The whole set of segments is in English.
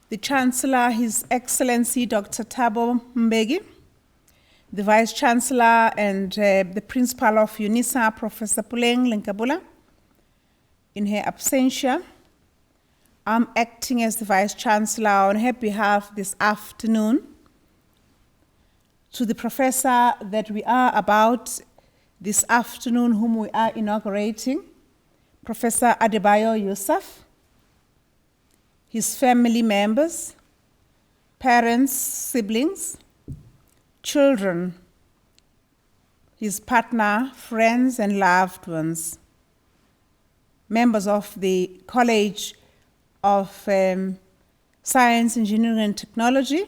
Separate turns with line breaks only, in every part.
the Chancellor, His Excellency Dr. Thabo Mbeki, the Vice Chancellor and the Principal of UNISA, Professor Puleng Lenkabula, in her absentia. I'm acting as the Vice Chancellor on her behalf this afternoon. To the professor that we are about this afternoon, whom we are inaugurating, Professor Adebayo Yusuff, his family members, parents, siblings, children, his partner, friends, and loved ones, members of the College of Science, Engineering, and Technology,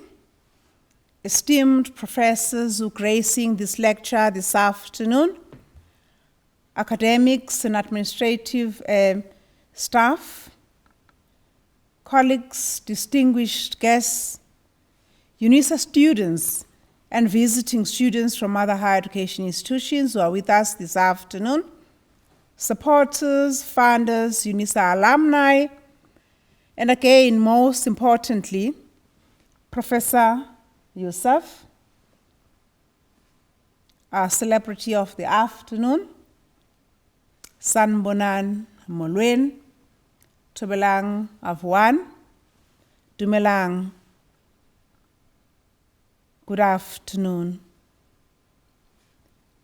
esteemed professors who are gracing this lecture this afternoon, academics and administrative staff, colleagues, distinguished guests, UNISA students, and visiting students from other higher education institutions who are with us this afternoon, supporters, funders, UNISA alumni, and again, most importantly, Professor Yusuff, our celebrity of the afternoon, Sanbonan Molweni, Tobelang Avwan, Dumelang. Good afternoon.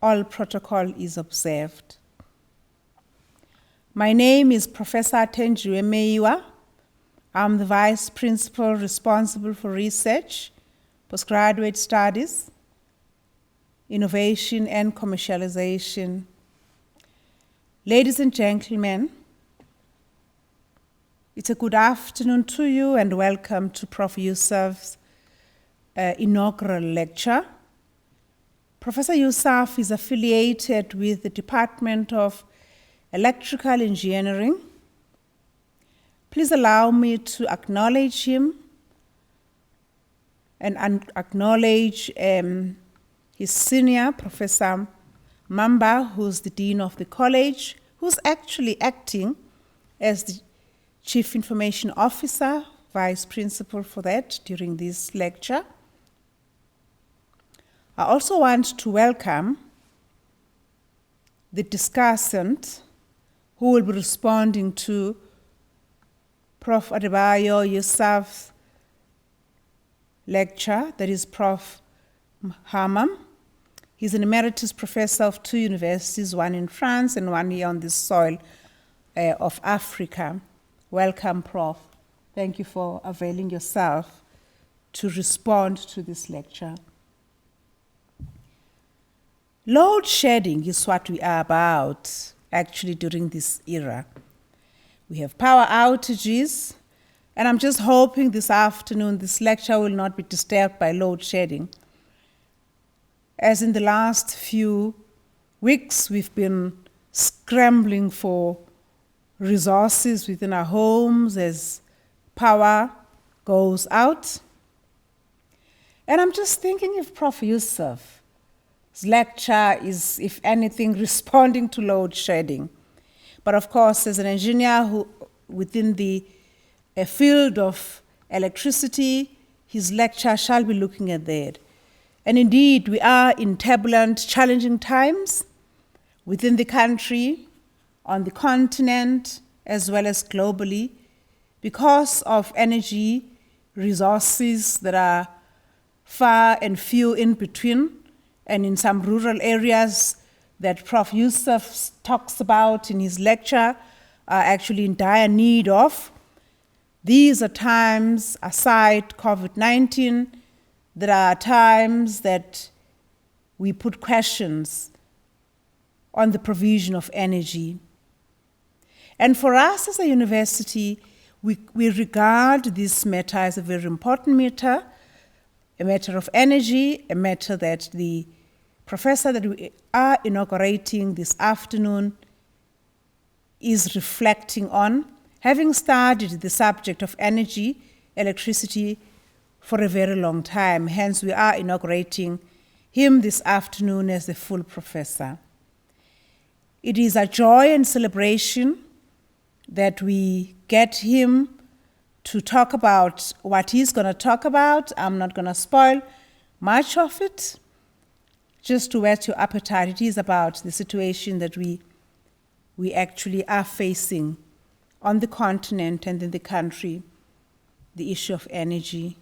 All protocol is observed. My name is Professor Tenjiwe Meiwa. I'm the Vice Principal responsible for research, postgraduate studies, innovation, and commercialization. Ladies and gentlemen, it's a good afternoon to you and welcome to Prof. Yusuff's inaugural lecture. Professor Yusuff is affiliated with the Department of Electrical Engineering. Please allow me to acknowledge him and acknowledge his senior, Professor Mamba, who's the Dean of the College, who's actually acting as the Chief Information Officer, Vice Principal for that during this lecture. I also want to welcome the discussant who will be responding to Prof. Adebayo Yusuff's lecture, that is Prof. Hamam. He's an emeritus professor of 2 universities, one in France and one here on the soil of Africa. Welcome, Prof. Thank you for availing yourself to respond to this lecture. Load shedding is what we are about, actually, during this era. We have power outages, and I'm just hoping this afternoon this lecture will not be disturbed by load shedding. As in the last few weeks, we've been scrambling for resources within our homes as power goes out. And I'm just thinking if Prof. Yusuff's lecture is, if anything, responding to load shedding. But of course, as an engineer who within the field of electricity, his lecture shall be looking at that. And indeed, we are in turbulent, challenging times within the country, on the continent, as well as globally, because of energy resources that are far and few in between, and in some rural areas that Prof. Yusuff talks about in his lecture are actually in dire need of. These are times, aside COVID-19, there are times that we put questions on the provision of energy. And for us as a university, we regard this matter as a very important matter, a matter of energy, a matter that the professor that we are inaugurating this afternoon is reflecting on, having studied the subject of energy, electricity, for a very long time. Hence, we are inaugurating him this afternoon as the full professor. It is a joy and celebration that we get him to talk about what he's going to talk about. I'm not going to spoil much of it. Just to whet your appetite, it is about the situation that we actually are facing on the continent and in the country, the issue of energy.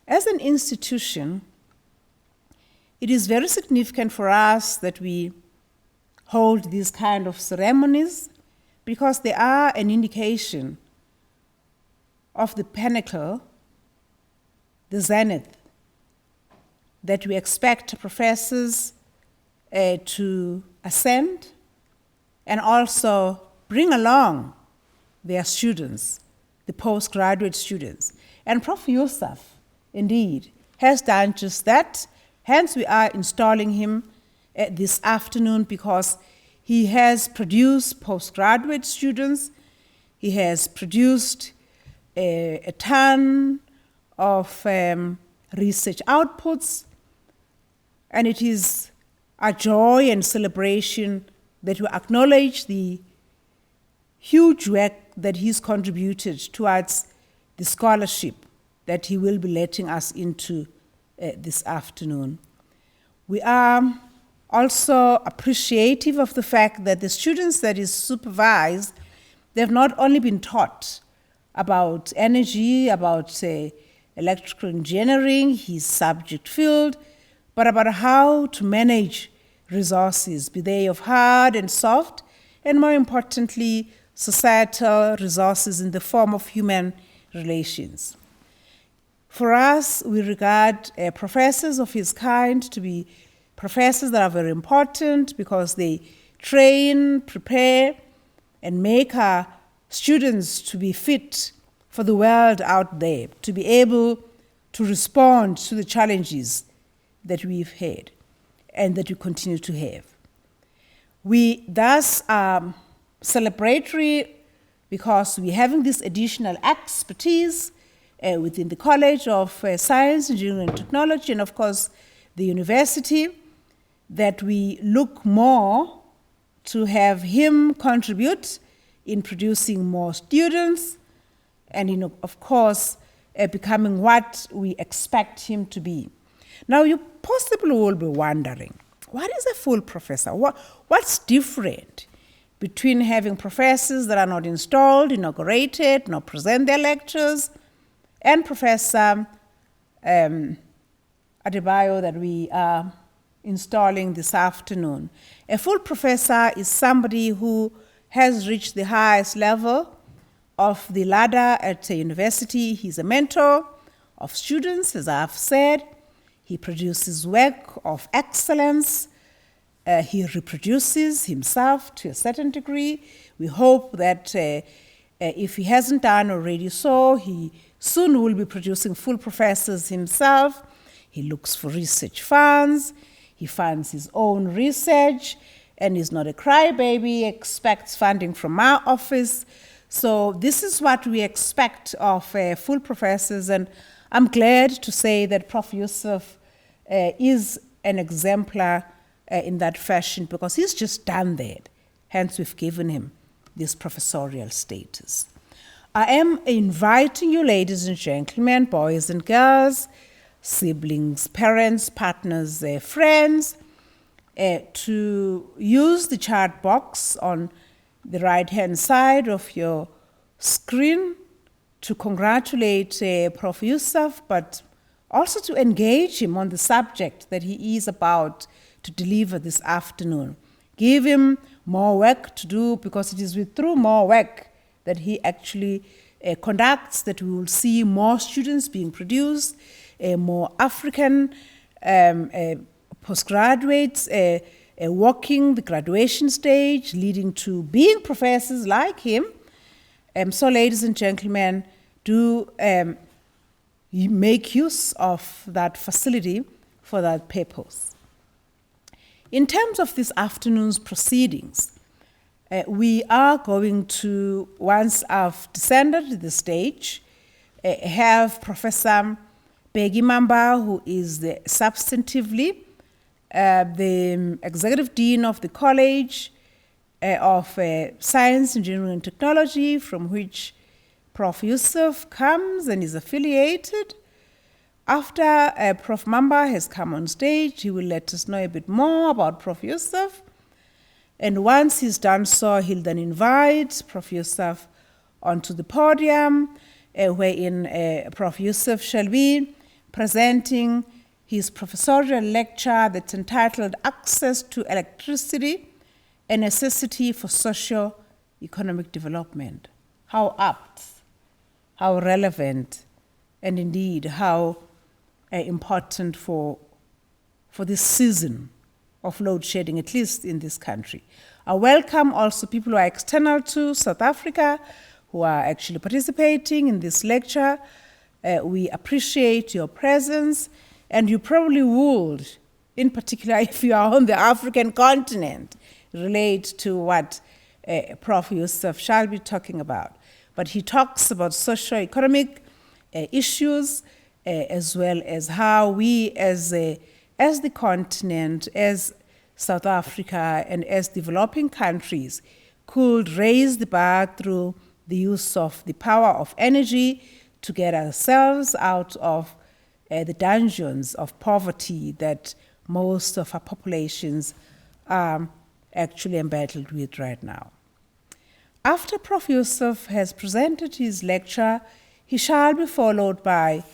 As an institution, it is very significant for us that we hold these kind of ceremonies because they are an indication of the pinnacle, the zenith, that we expect professors to ascend and also bring along their students, the postgraduate students. And Prof. Yusuff, indeed, has done just that. Hence, we are installing him this afternoon because he has produced postgraduate students. He has produced a ton of research outputs, and it is a joy and celebration that we acknowledge the huge work that he's contributed towards the scholarship that he will be letting us into this afternoon. We are also appreciative of the fact that the students that is supervised, they've not only been taught about energy, about electrical engineering, his subject field, but about how to manage resources, be they of hard and soft, and more importantly, societal resources in the form of human relations. For us, we regard professors of his kind to be professors that are very important because they train, prepare, and make our students to be fit for the world out there, to be able to respond to the challenges that we've had and that we continue to have. We thus are celebratory because we're having this additional expertise within the College of Science, Engineering and Technology, and of course the university, that we look more to have him contribute in producing more students and, of course, becoming what we expect him to be. Now, you possibly will be wondering, what is a full professor? What's different between having professors that are not installed, inaugurated, not present their lectures, and Professor Adebayo that we are installing this afternoon? A full professor is somebody who has reached the highest level of the ladder at a university. He's a mentor of students, as I've said. He produces work of excellence. He reproduces himself to a certain degree. We hope that if he hasn't done already so, he soon will be producing full professors himself. He looks for research funds. He funds his own research and is not a crybaby, expects funding from our office. So this is what we expect of full professors, and I'm glad to say that Prof. Yusuff is an exemplar in that fashion because he's just done that. Hence, we've given him this professorial status. I am inviting you, ladies and gentlemen, boys and girls, siblings, parents, partners, friends, to use the chat box on the right-hand side of your screen to congratulate Prof. Yusuff, but also to engage him on the subject that he is about to deliver this afternoon. Give him more work to do because it is through more work that he actually conducts that we will see more students being produced, more African postgraduates walking the graduation stage, leading to being professors like him. So, ladies and gentlemen, do make use of that facility for that purpose. In terms of this afternoon's proceedings, we are going to, once I've descended the stage, have Professor Peggy Mamba, who is substantively the Executive Dean of the College of Science, Engineering and Technology, from which Prof. Yusuff comes and is affiliated. After Prof. Mamba has come on stage, he will let us know a bit more about Prof. Yusuff. And once he's done so, he'll then invite Prof. Yusuff onto the podium, wherein Prof. Yusuff shall be presenting his professorial lecture that's entitled Access to Electricity, a Necessity for Socio-Economic Development. How apt, how relevant, and indeed how important for this season of load shedding, at least in this country. I welcome also people who are external to South Africa, who are actually participating in this lecture. We appreciate your presence, and you probably would, in particular if you are on the African continent, relate to what Prof. Yusuff shall be talking about. But he talks about socio-economic issues, as well as how we as the continent, as South Africa, and as developing countries could raise the bar through the use of the power of energy to get ourselves out of the dungeons of poverty that most of our populations are actually embattled with right now. After Prof. Yusuff has presented his lecture, he shall be followed by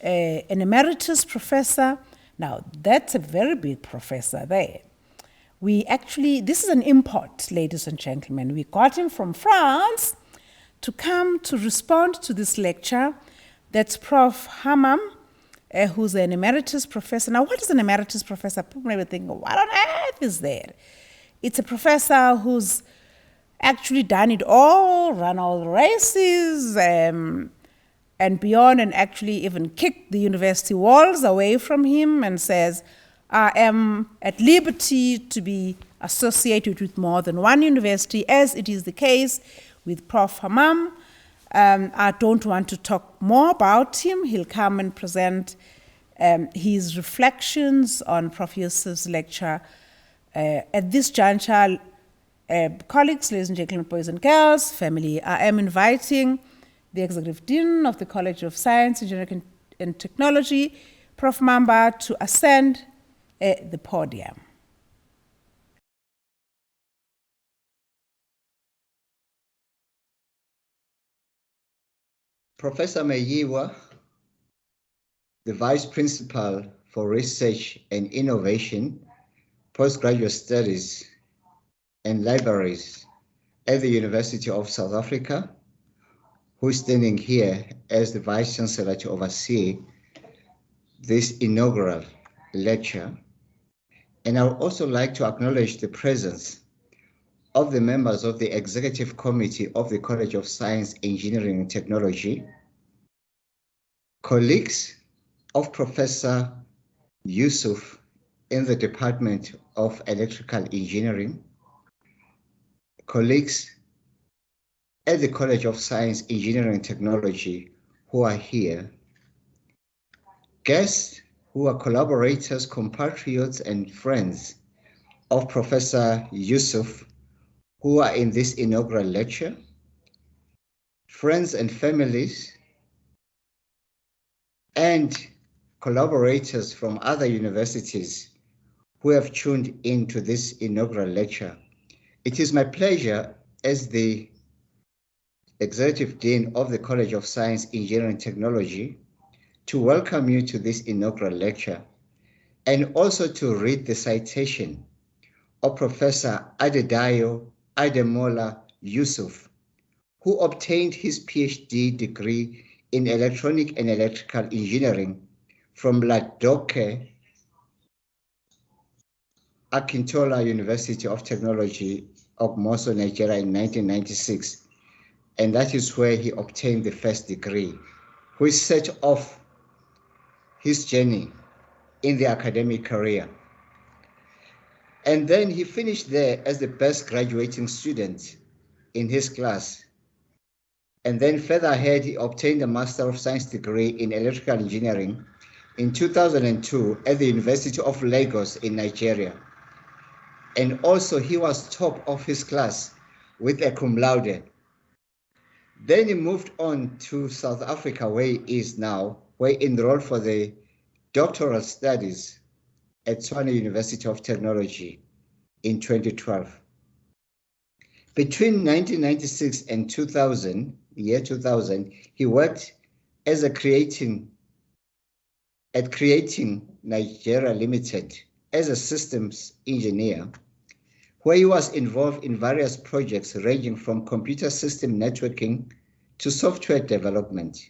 an emeritus professor. Now, that's a very big professor there. This is an import, ladies and gentlemen. We got him from France to come to respond to this lecture. That's Prof. Hammam, who's an emeritus professor. Now, what is an emeritus professor? People may be thinking, what on earth is there? It's a professor who's actually done it all, run all the races, and beyond, and actually even kicked the university walls away from him and says, I am at liberty to be associated with more than one university, as it is the case with Prof. Hammam. I don't want to talk more about him. He'll come and present his reflections on Prof. Yusuff's lecture. At this juncture, colleagues, ladies and gentlemen, boys and girls, family, I am inviting the Executive Dean of the College of Science, Engineering and Technology, Prof. Mamba, to ascend the podium.
Professor Meyiwa, the Vice Principal for Research and Innovation, Postgraduate Studies and Libraries at the University of South Africa, who is standing here as the Vice Chancellor to oversee this inaugural lecture. And I would also like to acknowledge the presence of the members of the Executive Committee of the College of Science, Engineering and Technology, colleagues of Professor Yusuff in the Department of Electrical Engineering, colleagues at the College of Science, Engineering and Technology who are here, guests who are collaborators, compatriots, and friends of Professor Yusuff who are in this inaugural lecture, friends and families, and collaborators from other universities who have tuned into this inaugural lecture. It is my pleasure as the Executive Dean of the College of Science, Engineering and Technology to welcome you to this inaugural lecture and also to read the citation of Professor Adedayo Ademola Yusuff, who obtained his PhD degree in Electronic and Electrical Engineering from Ladoke Akintola University of Technology of Moso, Nigeria in 1996. And that is where he obtained the first degree, which set off his journey in the academic career. And then he finished there as the best graduating student in his class. And then further ahead, he obtained a Master of Science degree in Electrical Engineering in 2002 at the University of Lagos in Nigeria. And also he was top of his class with a cum laude. Then he moved on to South Africa, where he is now, where he enrolled for the doctoral studies at Tshwane University of Technology in 2012. Between 1996 and 2000, the year 2000, he worked as a Creating Nigeria Limited as a systems engineer, where he was involved in various projects ranging from computer system networking to software development.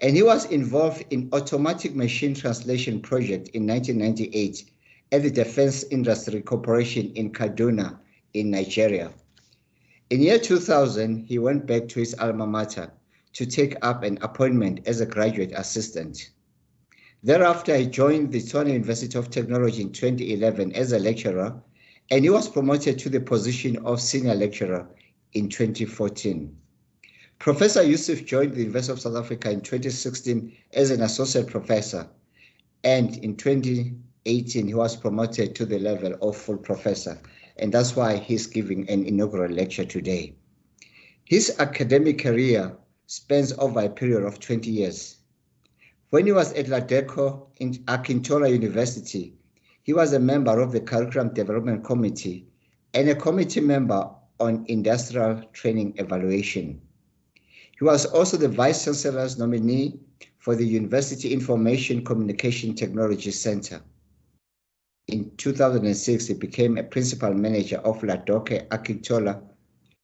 And he was involved in automatic machine translation project in 1998 at the Defense Industry Corporation in Kaduna in Nigeria. In year 2000, he went back to his alma mater to take up an appointment as a graduate assistant. Thereafter, he joined the Tshwane University of Technology in 2011 as a lecturer, and he was promoted to the position of senior lecturer in 2014. Professor Yusuff joined the University of South Africa in 2016 as an associate professor, and in 2018, he was promoted to the level of full professor, and that's why he's giving an inaugural lecture today. His academic career spans over a period of 20 years. When he was at Ladeco in Akintola University, he was a member of the Curriculum Development Committee and a committee member on industrial training evaluation. He was also the Vice Chancellor's nominee for the University Information Communication Technology Center. In 2006, he became a principal manager of Ladoke Akintola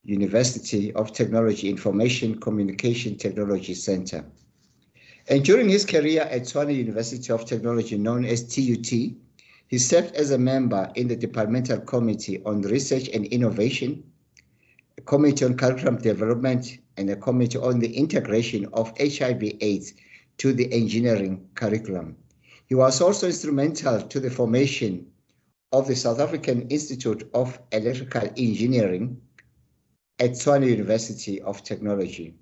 University of Technology Information Communication Technology Center. And during his career at Tshwane University of Technology, known as TUT, he served as a member in the Departmental Committee on Research and Innovation, a committee on curriculum development, and a committee on the integration of HIV/AIDS to the engineering curriculum. He was also instrumental to the formation of the South African Institute of Electrical Engineering at Tshwane University of Technology.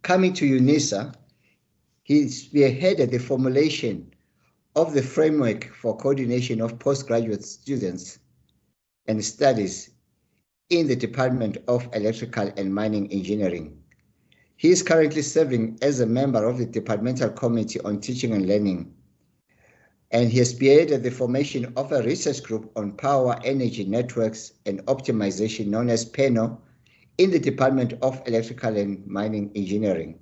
Coming to UNISA, he spearheaded the formulation of the framework for coordination of postgraduate students and studies in the Department of Electrical and Mining Engineering. He is currently serving as a member of the Departmental Committee on Teaching and Learning, and he has spearheaded the formation of a research group on power, energy networks, and optimization known as PENO in the Department of Electrical and Mining Engineering,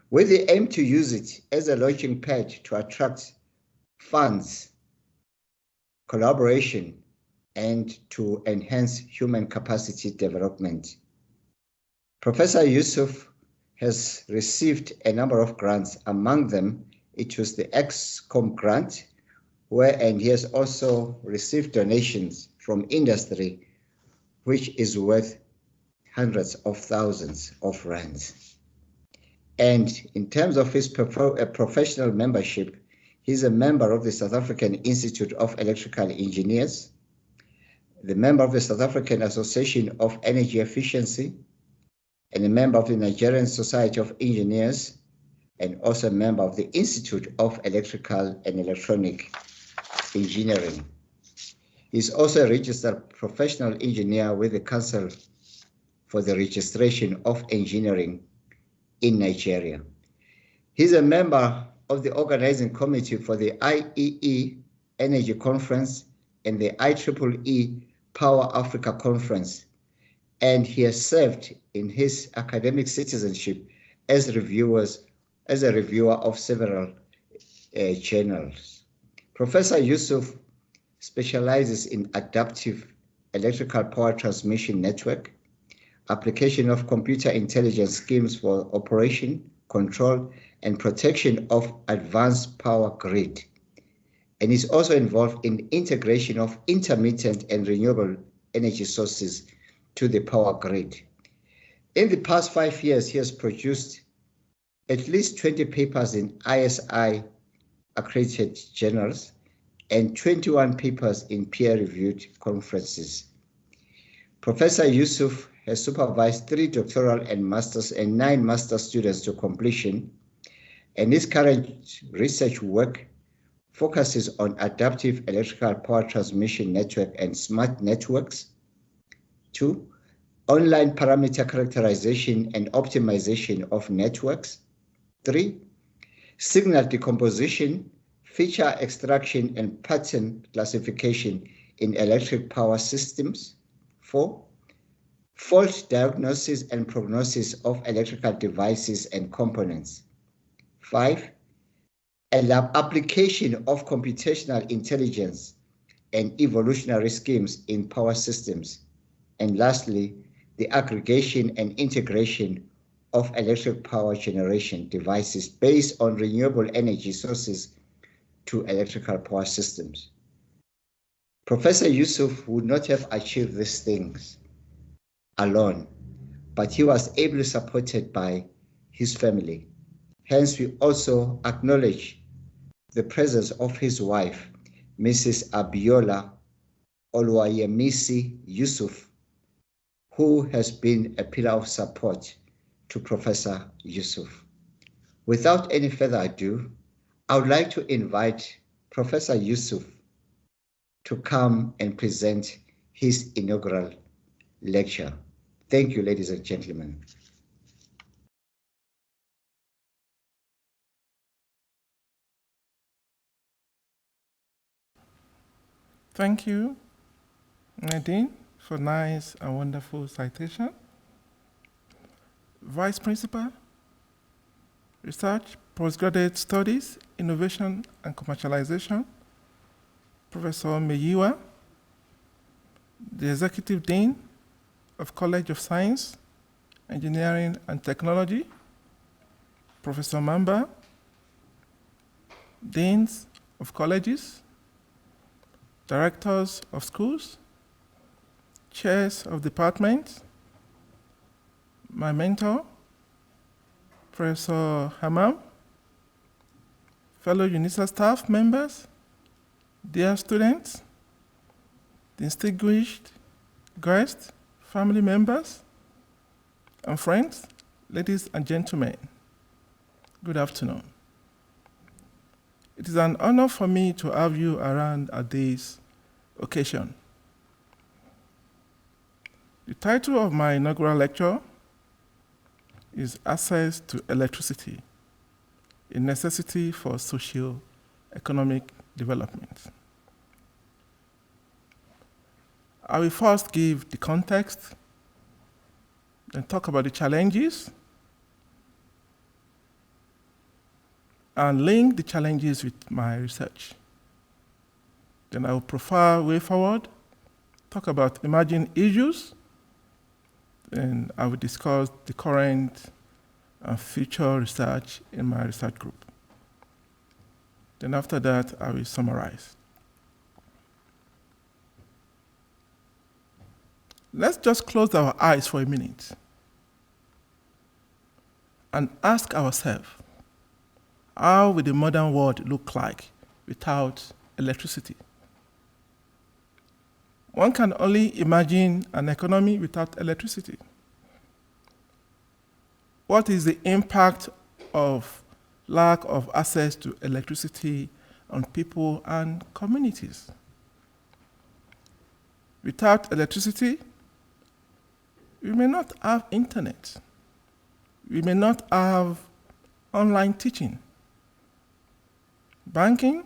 with the aim to use it as a launching pad to attract funds, collaboration, and to enhance human capacity development. Professor Yusuff has received a number of grants. Among them, it was the XCOM grant, and he has also received donations from industry, which is worth hundreds of thousands of rands. And in terms of his professional membership, he's a member of the South African Institute of Electrical Engineers, the member of the South African Association of Energy Efficiency, and a member of the Nigerian Society of Engineers, and also a member of the Institute of Electrical and Electronic Engineering. He's also a registered professional engineer with the Council for the Registration of Engineering in Nigeria. He's a member of the organizing committee for the IEE Energy Conference and the IEEE Power Africa Conference, and he has served in his academic citizenship as a reviewer of several journals. Professor Yusuff specializes in adaptive electrical power transmission network, application of computer intelligence schemes for operation, control, and protection of advanced power grid, and is also involved in integration of intermittent and renewable energy sources to the power grid. In the past 5 years, he has produced at least 20 papers in ISI accredited journals and 21 papers in peer-reviewed conferences. Professor Yusuff has supervised 3 doctoral and masters and 9 master students to completion, and his current research work focuses on adaptive electrical power transmission network and smart networks. 2, online parameter characterization and optimization of networks. 3, signal decomposition, feature extraction, and pattern classification in electric power systems. 4, fault diagnosis and prognosis of electrical devices and components. 5, application of computational intelligence and evolutionary schemes in power systems. And lastly, the aggregation and integration of electric power generation devices based on renewable energy sources to electrical power systems. Professor Yusuff would not have achieved these things alone, but he was ably supported by his family. Hence, we also acknowledge the presence of his wife, Mrs. Abiola Oluwayemisi Yusuff, who has been a pillar of support to Professor Yusuff. Without any further ado, I would like to invite Professor Yusuff to come and present his inaugural lecture. Thank you, ladies and gentlemen.
Thank you, Nadine, for nice and wonderful citation. Vice Principal, Research, Postgraduate Studies, Innovation and Commercialization, Professor Meyiwa, the Executive Dean of College of Science, Engineering and Technology, Professor Mamba, Deans of Colleges, Directors of Schools, Chairs of Departments, my mentor, Professor Hamam, fellow UNISA staff members, dear students, distinguished guests, family members, and friends, ladies and gentlemen, good afternoon. It is an honor for me to have you around at this occasion. The title of my inaugural lecture is Access to Electricity, a Necessity for Socio-Economic Development. I will first give the context, then talk about the challenges, and link the challenges with my research. Then I will profile way forward, talk about emerging issues, and I will discuss the current and future research in my research group. Then after that, I will summarize. Let's just close our eyes for a minute and ask ourselves, how will the modern world look like without electricity? One can only imagine an economy without electricity. What is the impact of lack of access to electricity on people and communities? Without electricity, we may not have internet. We may not have online teaching, banking,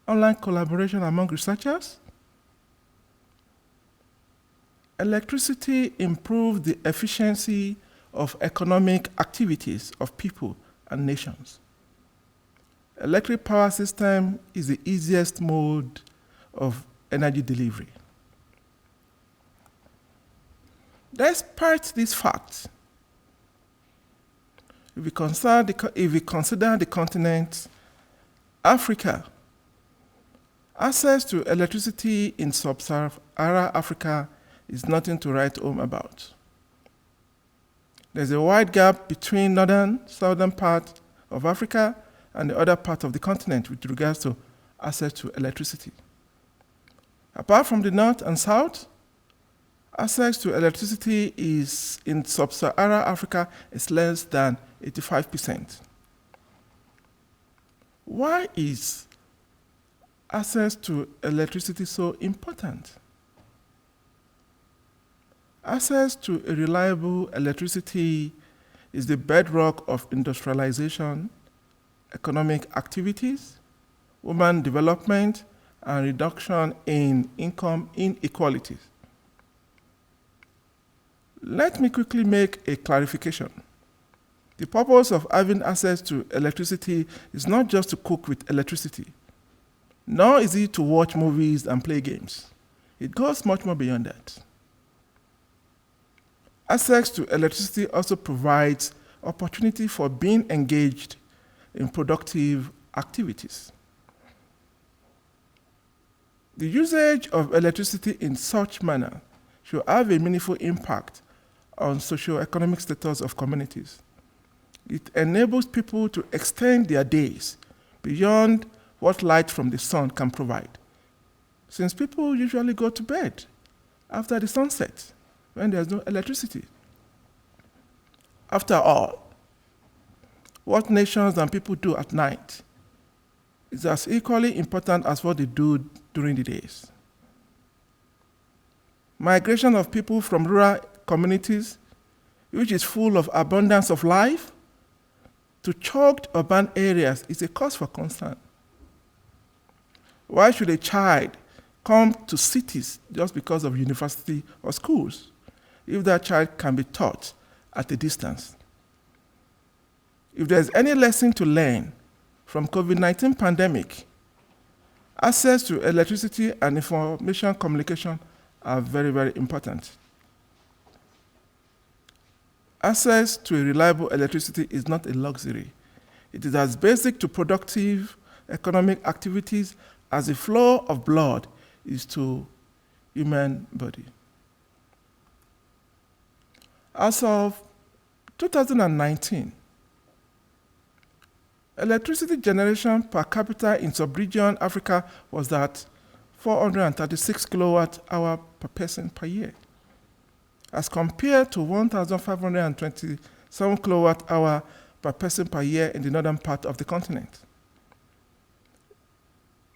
online collaboration among researchers. Electricity improves the efficiency of economic activities of people and nations. Electric power system is the easiest mode of energy delivery. Despite these facts, if we consider the continent Africa, access to electricity in sub-Saharan Africa is nothing to write home about. There's a wide gap between southern part of Africa and the other part of the continent with regards to access to electricity. Apart from the north and south, access to electricity is in sub-Saharan Africa is less than 85%. Why is access to electricity so important? Access to a reliable electricity is the bedrock of industrialization, economic activities, women development, and reduction in income inequalities. Let me quickly make a clarification. The purpose of having access to electricity is not just to cook with electricity, nor is it to watch movies and play games. It goes much more beyond that. Access to electricity also provides opportunity for being engaged in productive activities. The usage of electricity in such manner should have a meaningful impact on socio-economic status of communities. It enables people to extend their days beyond what light from the sun can provide, since people usually go to bed after the sunset when there's no electricity. After all, what nations and people do at night is as equally important as what they do during the days. Migration of people from rural communities, which is full of abundance of life, to choked urban areas is a cause for concern. Why should a child come to cities just because of university or schools if that child can be taught at a distance? If there's any lesson to learn from COVID-19 pandemic, access to electricity and information communication are very, very important. Access to a reliable electricity is not a luxury. It is as basic to productive economic activities as the flow of blood is to human body. As of 2019, electricity generation per capita in sub-Saharan Africa was at 436 kilowatt hour per person per year, as compared to 1,527 kilowatt hour per person per year in the northern part of the continent.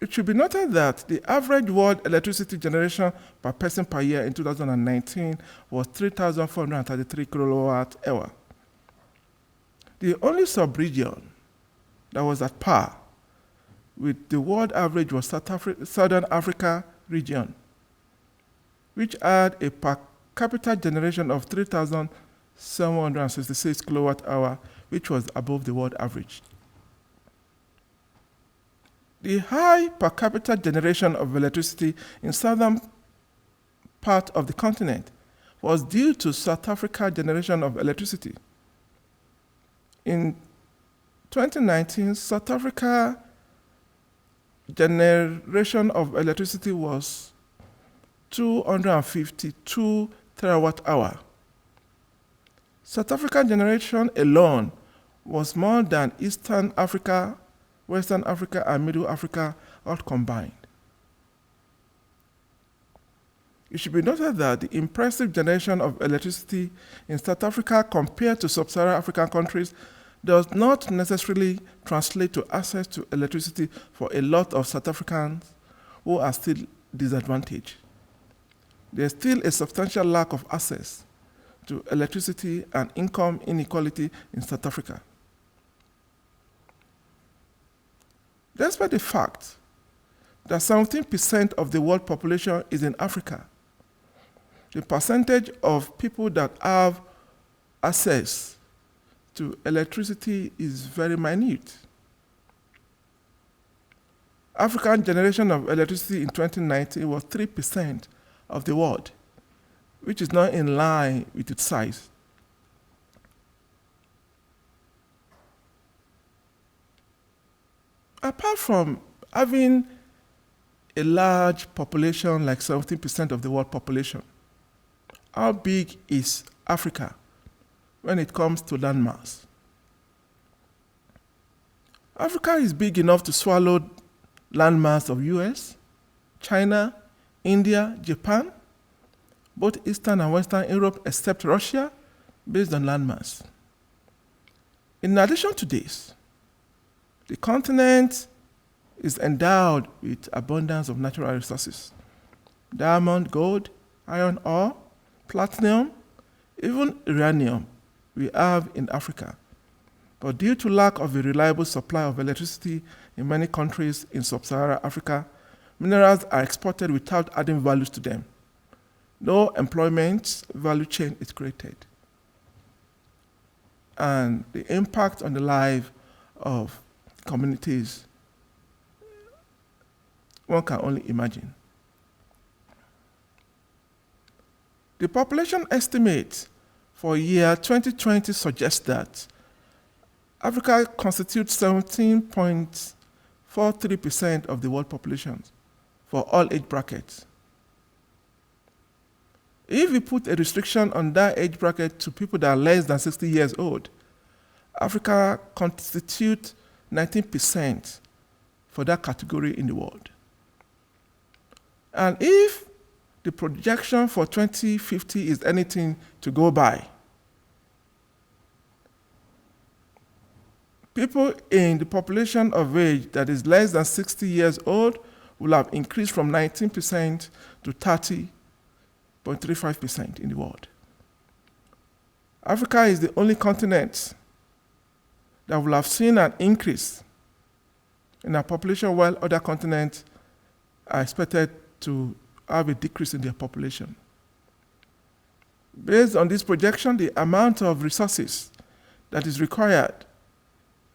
It should be noted that the average world electricity generation per person per year in 2019 was 3,433 kilowatt hour. The only sub-region that was at par with the world average was Southern Africa region, which had a per capita generation of 3,766 kilowatt hour, which was above the world average. The high per capita generation of electricity in southern part of the continent was due to South Africa generation of electricity. In 2019, South Africa generation of electricity was 252 terawatt hour. South African generation alone was more than Eastern Africa, Western Africa, and Middle Africa all combined. It should be noted that the impressive generation of electricity in South Africa compared to sub-Saharan African countries does not necessarily translate to access to electricity for a lot of South Africans who are still disadvantaged. There's still a substantial lack of access to electricity and income inequality in South Africa. Despite the fact that 17% of the world population is in Africa, the percentage of people that have access to electricity is very minute. African generation of electricity in 2019 was 3% of the world, which is not in line with its size. Apart from having a large population like 17% of the world population, how big is Africa when it comes to landmass? Africa is big enough to swallow landmass of US, China, India, Japan, both Eastern and Western Europe except Russia, based on landmass. In addition to this, the continent is endowed with abundance of natural resources: diamond, gold, iron ore, platinum, even uranium we have in Africa. But due to lack of a reliable supply of electricity in many countries in sub-Saharan Africa, minerals are exported without adding values to them. No employment value chain is created. And the impact on the life of communities, one can only imagine. The population estimate for year 2020 suggests that Africa constitutes 17.43% of the world population for all age brackets. If we put a restriction on that age bracket to people that are less than 60 years old, Africa constitutes 19% for that category in the world. And if the projection for 2050 is anything to go by, people in the population of age that is less than 60 years old will have increased from 19% to 30.35% in the world. Africa is the only continent that will have seen an increase in our population, while other continents are expected to have a decrease in their population. Based on this projection, the amount of resources that is required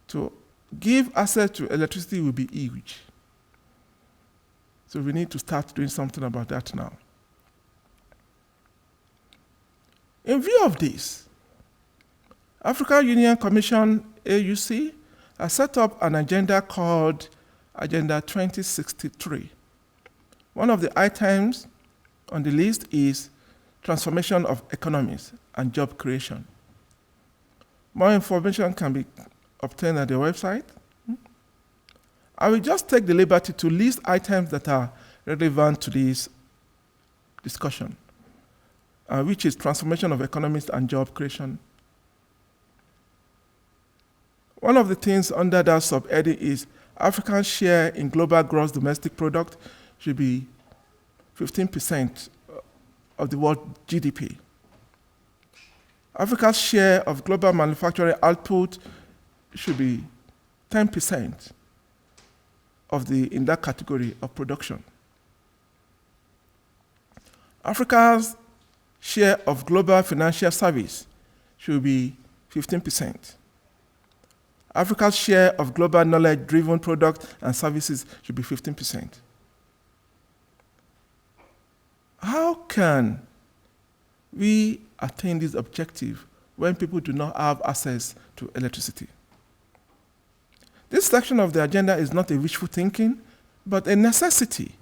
to give access to electricity will be huge. So we need to start doing something about that now. In view of this, African Union Commission, AUC, has set up an agenda called Agenda 2063. One of the items on the list is transformation of economies and job creation. More information can be obtained at the website. I will just take the liberty to list items that are relevant to this discussion, which is transformation of economies and job creation. One of the things under that subheading is Africa's share in global gross domestic product should be 15% of the world GDP. Africa's share of global manufacturing output should be 10% in that category of production. Africa's share of global financial service should be 15%. Africa's share of global knowledge-driven products and services should be 15%. How can we attain this objective when people do not have access to electricity? This section of the agenda is not a wishful thinking, but a necessity.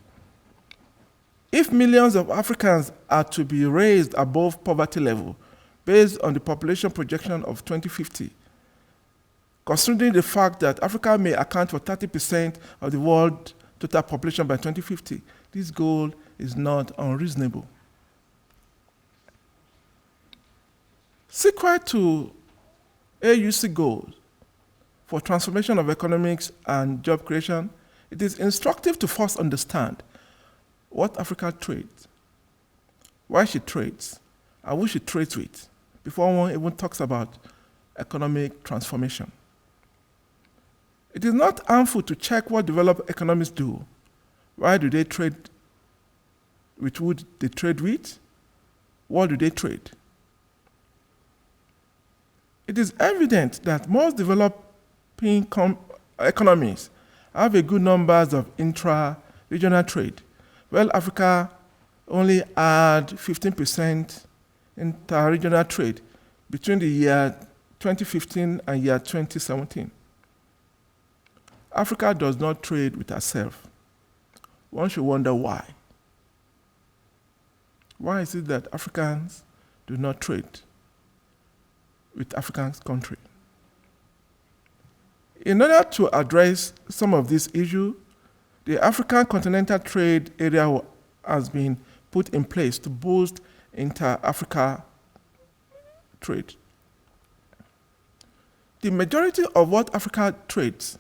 If millions of Africans are to be raised above poverty level based on the population projection of 2050, considering the fact that Africa may account for 30% of the world total population by 2050, this goal is not unreasonable. Sequel to AUC goals for transformation of economics and job creation, it is instructive to first understand what Africa trades, why she trades, and who she trades with, before one even talks about economic transformation. It is not harmful to check what developed economies do. Why do they trade? With who they trade with? What do they trade? It is evident that most developing economies have a good numbers of intra-regional trade, while Africa only had 15% inter-regional trade between the year 2015 and year 2017. Africa does not trade with herself. One should wonder why. Why is it that Africans do not trade with African countries? In order to address some of these issues, the African Continental Trade Area has been put in place to boost inter-Africa trade. The majority of what Africa trades,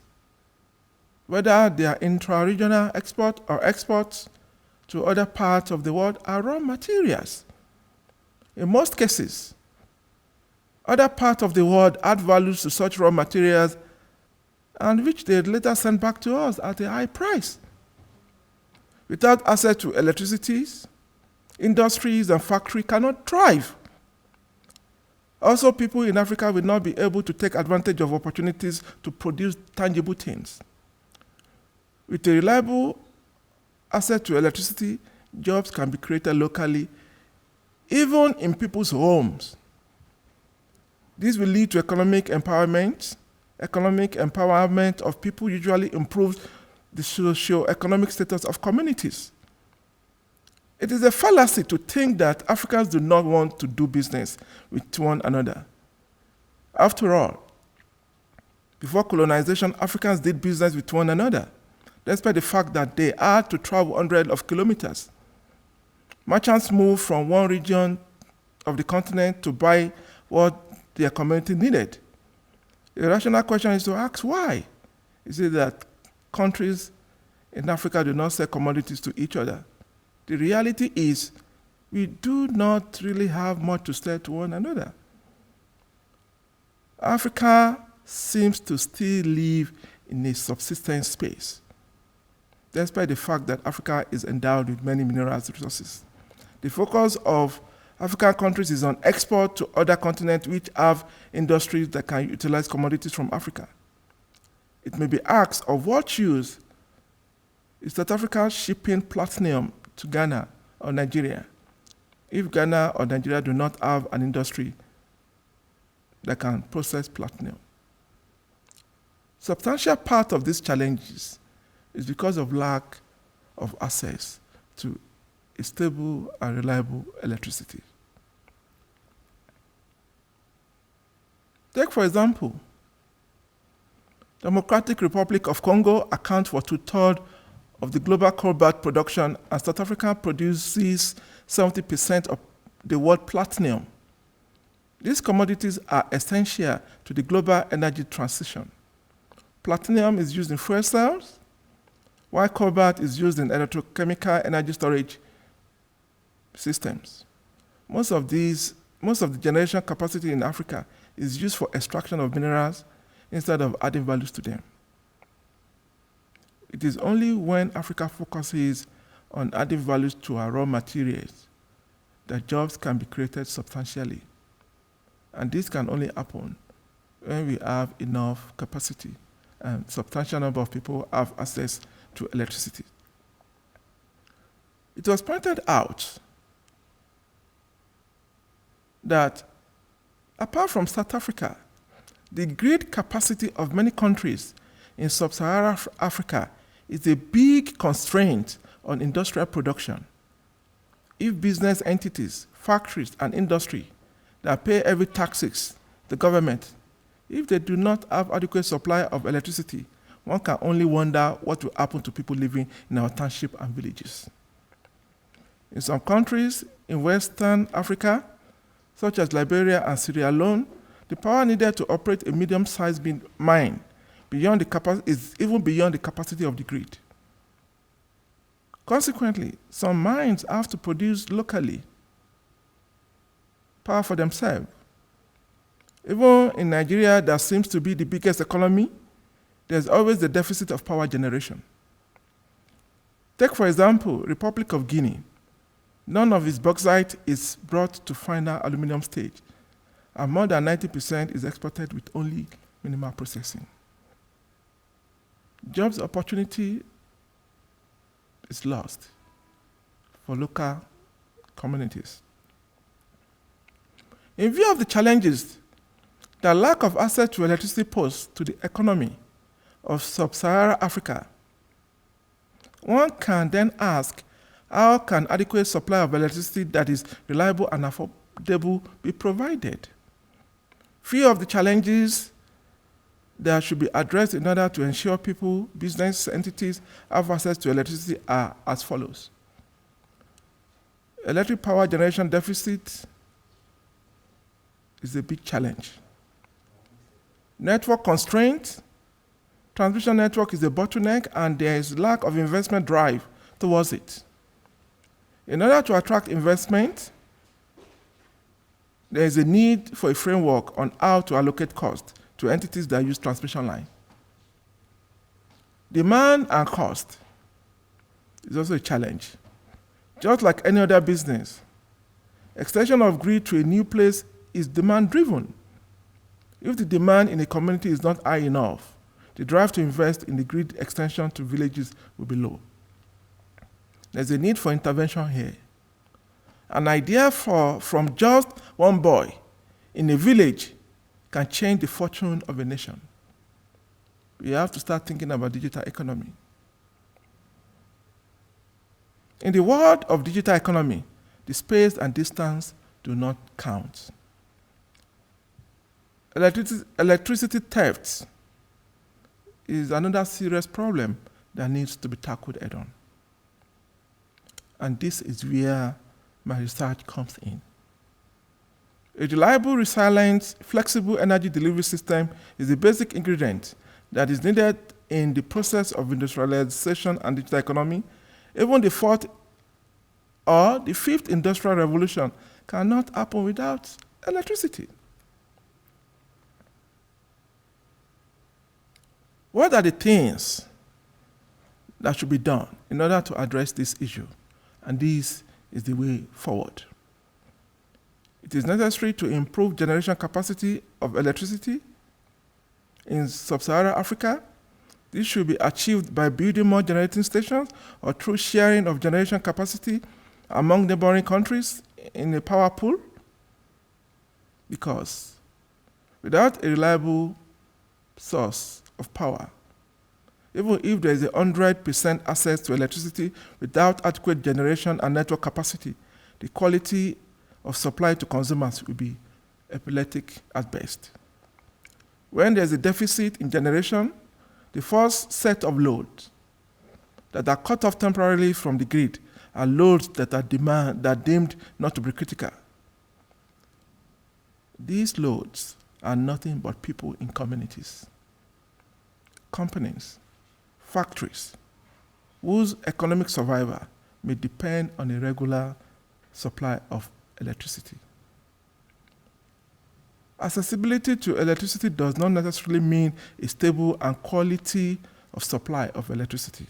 whether they are intra-regional export or exports to other parts of the world, are raw materials. In most cases, other parts of the world add values to such raw materials and which they later send back to us at a high price. Without access to electricity, industries and factories cannot thrive. Also, people in Africa will not be able to take advantage of opportunities to produce tangible things. With a reliable access to electricity, jobs can be created locally, even in people's homes. This will lead to economic empowerment. Economic empowerment of people usually improves the socio-economic status of communities. It is a fallacy to think that Africans do not want to do business with one another. After all, before colonization, Africans did business with one another, despite the fact that they had to travel hundreds of kilometers. Merchants moved from one region of the continent to buy what their community needed. The rational question is to ask why. Is it that countries in Africa do not sell commodities to each other? The reality is we do not really have much to sell to one another. Africa seems to still live in a subsistence space, despite the fact that Africa is endowed with many minerals resources. The focus of African countries is on export to other continents which have industries that can utilize commodities from Africa. It may be asked, of what use is South Africa shipping platinum to Ghana or Nigeria if Ghana or Nigeria do not have an industry that can process platinum? Substantial part of these challenges is because of lack of access to a stable and reliable electricity. Take, for example, Democratic Republic of Congo accounts for 2/3 of the global cobalt production, and South Africa produces 70% of the world platinum. These commodities are essential to the global energy transition. Platinum is used in fuel cells, while cobalt is used in electrochemical energy storage systems. Most of the generation capacity in Africa is used for extraction of minerals instead of adding values to them. It is only when Africa focuses on adding values to our raw materials that jobs can be created substantially. And this can only happen when we have enough capacity and substantial number of people have access to electricity. It was pointed out that apart from South Africa, the grid capacity of many countries in sub-Saharan Africa is a big constraint on industrial production. If business entities, factories, and industry that pay heavy taxes, the government, if they do not have adequate supply of electricity, one can only wonder what will happen to people living in our townships and villages. In some countries in Western Africa, such as Liberia and Sierra Leone, the power needed to operate a medium-sized mine is even beyond the capacity of the grid. Consequently, some mines have to produce locally power for themselves. Even in Nigeria, that seems to be the biggest economy, there's always the deficit of power generation. Take, for example, Republic of Guinea. None of its bauxite is brought to final aluminum stage, and more than 90% is exported with only minimal processing. Jobs opportunity is lost for local communities. In view of the challenges that lack of access to electricity poses to the economy of sub-Saharan Africa, one can then ask, how can adequate supply of electricity that is reliable and affordable be provided? Few of the challenges that should be addressed in order to ensure people, business entities have access to electricity are as follows. Electric power generation deficit is a big challenge. Network constraint, transmission network is a bottleneck and there is lack of investment drive towards it. In order to attract investment, there is a need for a framework on how to allocate cost to entities that use transmission line. Demand and cost is also a challenge. Just like any other business, extension of grid to a new place is demand-driven. If the demand in a community is not high enough, the drive to invest in the grid extension to villages will be low. There's a need for intervention here. An idea from just one boy in a village can change the fortune of a nation. We have to start thinking about digital economy. In the world of digital economy, the space and distance do not count. Electricity theft is another serious problem that needs to be tackled head-on. And this is where my research comes in. A reliable, resilient, flexible energy delivery system is the basic ingredient that is needed in the process of industrialization and digital economy. Even the fourth or the fifth industrial revolution cannot happen without electricity. What are the things that should be done in order to address this issue? And this is the way forward. It is necessary to improve generation capacity of electricity in sub-Saharan Africa. This should be achieved by building more generating stations or through sharing of generation capacity among neighboring countries in a power pool. Because without a reliable source of power, even if there is 100% access to electricity without adequate generation and network capacity, the quality of supply to consumers will be epileptic at best. When there's a deficit in generation, the first set of loads that are cut off temporarily from the grid are loads that are deemed not to be critical. These loads are nothing but people in communities, companies, factories, whose economic survival may depend on a regular supply of electricity. Accessibility to electricity does not necessarily mean a stable and quality of supply of electricity.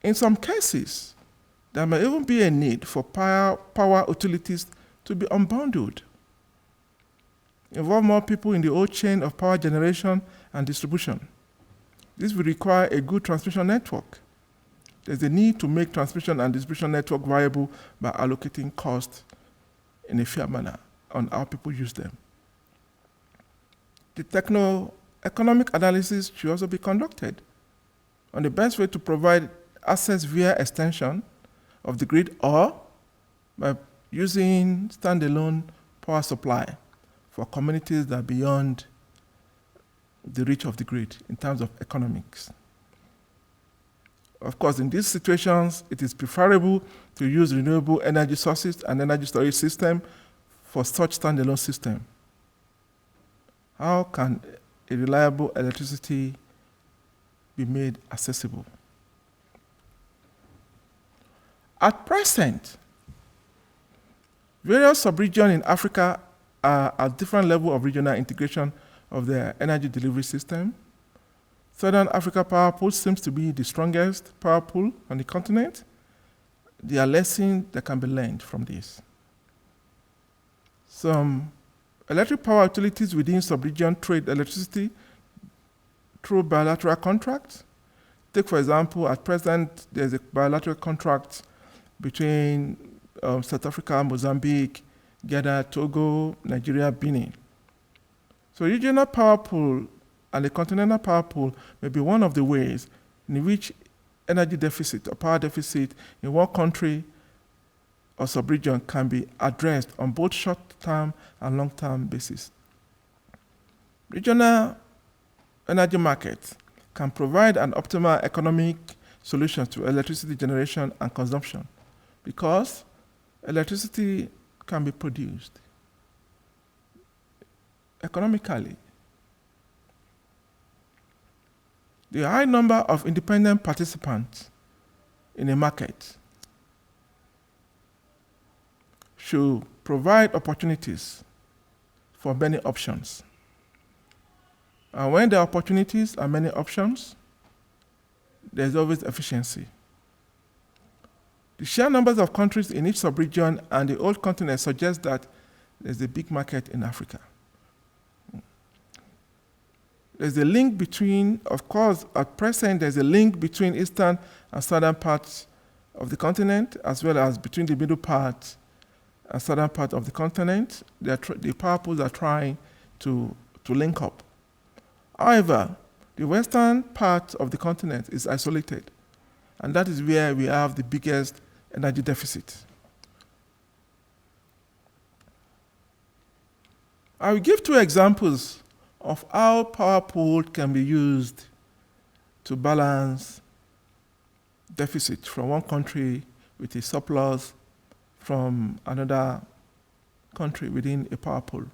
In some cases, there may even be a need for power utilities to be unbundled, involve more people in the whole chain of power generation and distribution. This will require a good transmission network. There's a need to make transmission and distribution network viable by allocating costs in a fair manner on how people use them. The techno-economic analysis should also be conducted on the best way to provide access via extension of the grid or by using standalone power supply for communities that are beyond the reach of the grid in terms of economics. Of course, in these situations, it is preferable to use renewable energy sources and energy storage system for such standalone system. How can a reliable electricity be made accessible? At present, various sub-regions in Africa are at different levels of regional integration of their energy delivery system. Southern Africa power pool seems to be the strongest power pool on the continent. There are lessons that can be learned from this. Some electric power utilities within sub-region trade electricity through bilateral contracts. Take, for example, at present, there's a bilateral contract between South Africa, Mozambique, Ghana, Togo, Nigeria, Benin. So regional power pool and the continental power pool may be one of the ways in which energy deficit or power deficit in one country or sub-region can be addressed on both short-term and long-term basis. Regional energy markets can provide an optimal economic solution to electricity generation and consumption because electricity can be produced economically. The high number of independent participants in a market should provide opportunities for many options. And when there are opportunities and many options, there's always efficiency. The sheer numbers of countries in each sub-region and the old continent suggest that there's a big market in Africa. There's a link between, of course, at present, there's a link between eastern and southern parts of the continent, as well as between the middle part and southern part of the continent. The power pools are trying to link up. However, the western part of the continent is isolated, and that is where we have the biggest energy deficit. I will give two examples of how power pool can be used to balance deficit from one country with a surplus from another country within a power pool.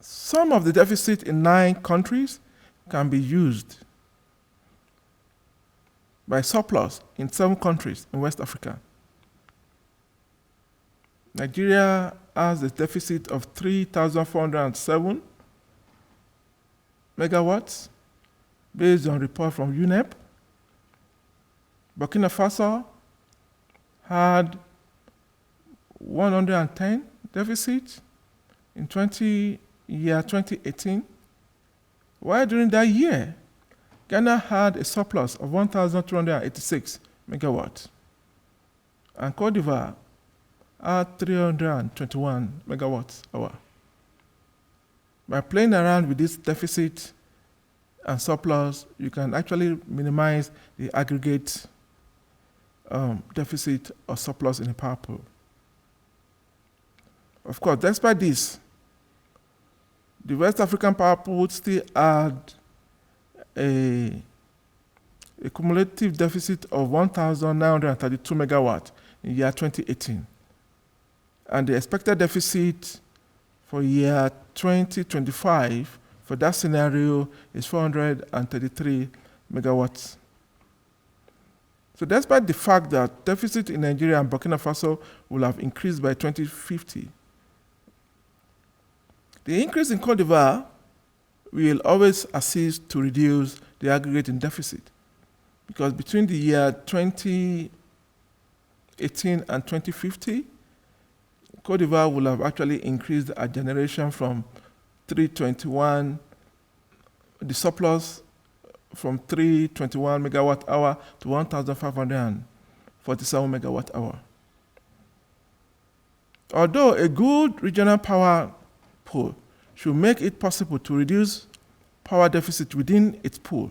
Some of the deficit in 9 countries can be used by surplus in 7 countries in West Africa. Nigeria has a deficit of 3,407 megawatts based on report from UNEP. Burkina Faso had 110 deficit in 2018, while during that year, Ghana had a surplus of 1,286 megawatts, and Cote d'Ivoire had 321 megawatts hour. By playing around with this deficit and surplus, you can actually minimize the aggregate deficit or surplus in a power pool. Of course, despite this, the West African power pool still had a cumulative deficit of 1,932 megawatts in year 2018. And the expected deficit for year 2025 for that scenario is 433 megawatts. So despite the fact that deficit in Nigeria and Burkina Faso will have increased by 2050, the increase in Cote d'Ivoire will always assist to reduce the aggregate in deficit, because between the year 2018 and 2050, Cote d'Ivoire will have actually increased our generation from 321, the surplus from 321 megawatt hour to 1,547 megawatt hour. Although a good regional power pool should make it possible to reduce power deficit within its pool,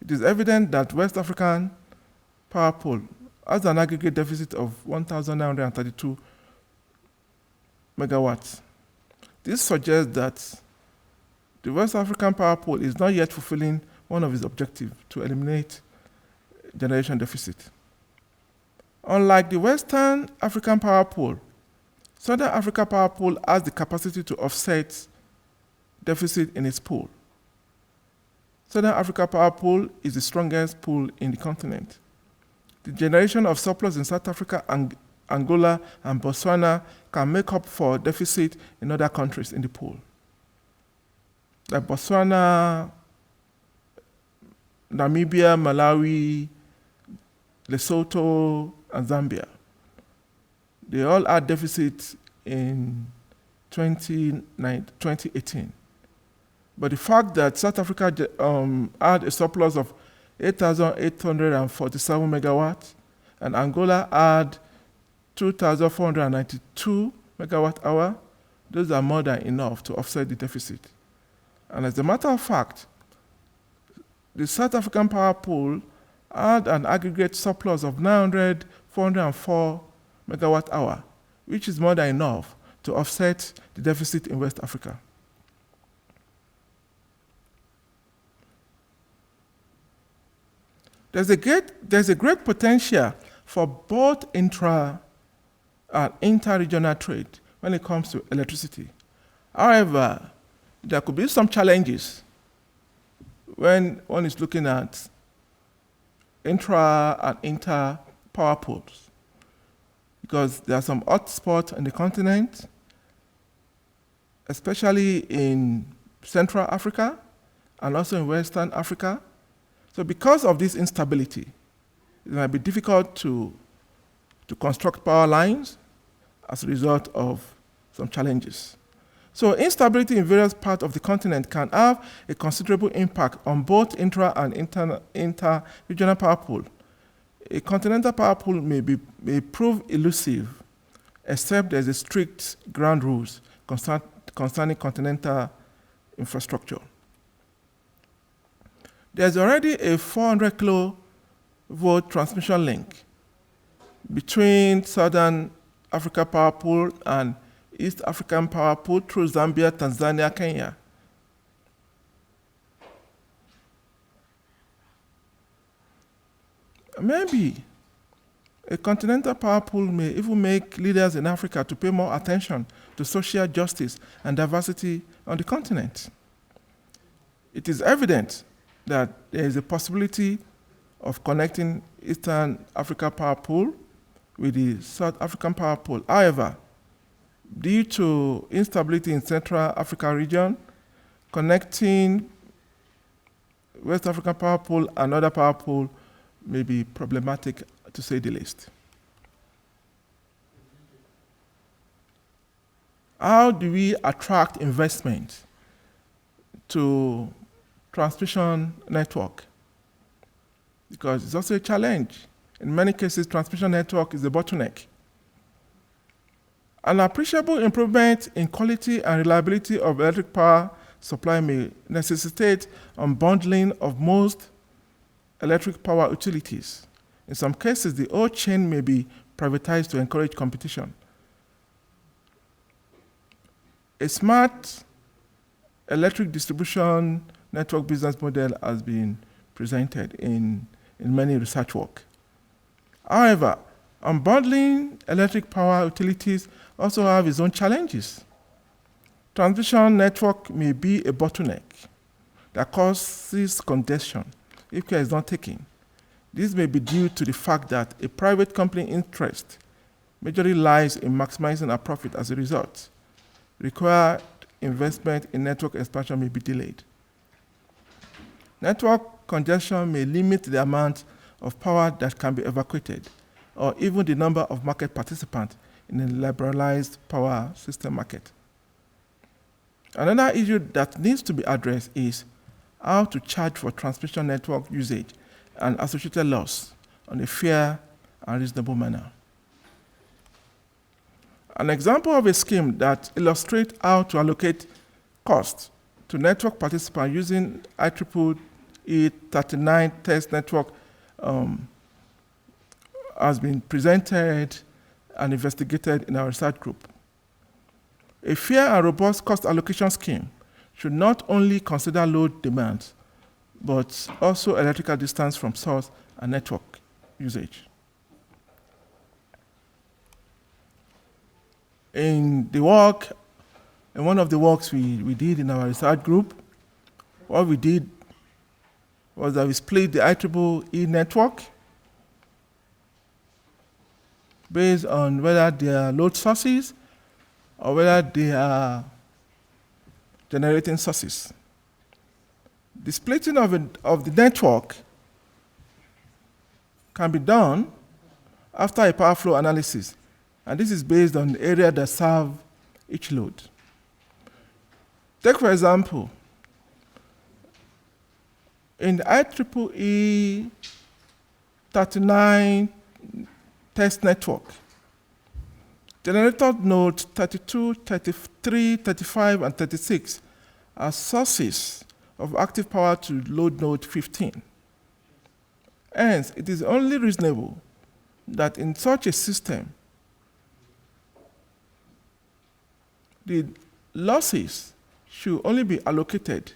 it is evident that West African power pool has an aggregate deficit of 1,932 megawatts. This suggests that the West African power pool is not yet fulfilling one of its objectives to eliminate generation deficit. Unlike the Western African power pool, Southern Africa power pool has the capacity to offset deficit in its pool. Southern Africa power pool is the strongest pool in the continent. The generation of surplus in South Africa, Angola, and Botswana can make up for deficit in other countries in the pool. Like Botswana, Namibia, Malawi, Lesotho, and Zambia. They all had deficit in 2018. But the fact that South Africa had a surplus of 8,847 megawatts, and Angola had 2,492 megawatt hour, those are more than enough to offset the deficit. And as a matter of fact, the South African power pool had an aggregate surplus of 404 megawatt hour, which is more than enough to offset the deficit in West Africa. There's a great potential for both intra and inter-regional trade when it comes to electricity. However, there could be some challenges when one is looking at intra and inter power pools, because there are some hotspots in the continent, especially in Central Africa and also in Western Africa. So because of this instability, it might be difficult to construct power lines as a result of some challenges. So instability in various parts of the continent can have a considerable impact on both intra and inter-regional power pool. A continental power pool may prove elusive, except there's a strict ground rules concerning continental infrastructure. There's already a 400 kilovolt transmission link between Southern Africa Power Pool and East African Power Pool through Zambia, Tanzania, Kenya. Maybe a continental power pool may even make leaders in Africa to pay more attention to social justice and diversity on the continent. It is evident that there is a possibility of connecting Eastern Africa Power Pool with the South African Power Pool. However, due to instability in Central Africa region, connecting West African Power Pool and other power pool may be problematic, to say the least. How do we attract investment to transmission network? Because it's also a challenge. In many cases, transmission network is a bottleneck. An appreciable improvement in quality and reliability of electric power supply may necessitate unbundling of most electric power utilities. In some cases, the whole chain may be privatized to encourage competition. A smart electric distribution network business model has been presented in many research work. However, unbundling electric power utilities also have its own challenges. Transmission network may be a bottleneck that causes congestion if care is not taken. This may be due to the fact that a private company interest majorly lies in maximizing a profit as a result. Required investment in network expansion may be delayed. Network congestion may limit the amount of power that can be evacuated, or even the number of market participants in a liberalized power system market. Another issue that needs to be addressed is how to charge for transmission network usage and associated loss on a fair and reasonable manner. An example of a scheme that illustrates how to allocate costs to network participants using IEEE 39 test network has been presented and investigated in our research group. A fair and robust cost allocation scheme should not only consider load demands, but also electrical distance from source and network usage. In one of the works we did in our research group, what we did was that we split the IEEE network based on whether they are load sources or whether they are generating sources. The splitting of the network can be done after a power flow analysis, and this is based on the area that serve each load. Take, for example, in the IEEE 39 test network, generator nodes 32, 33, 35, and 36 are sources of active power to load node 15. Hence, it is only reasonable that in such a system, the losses should only be allocated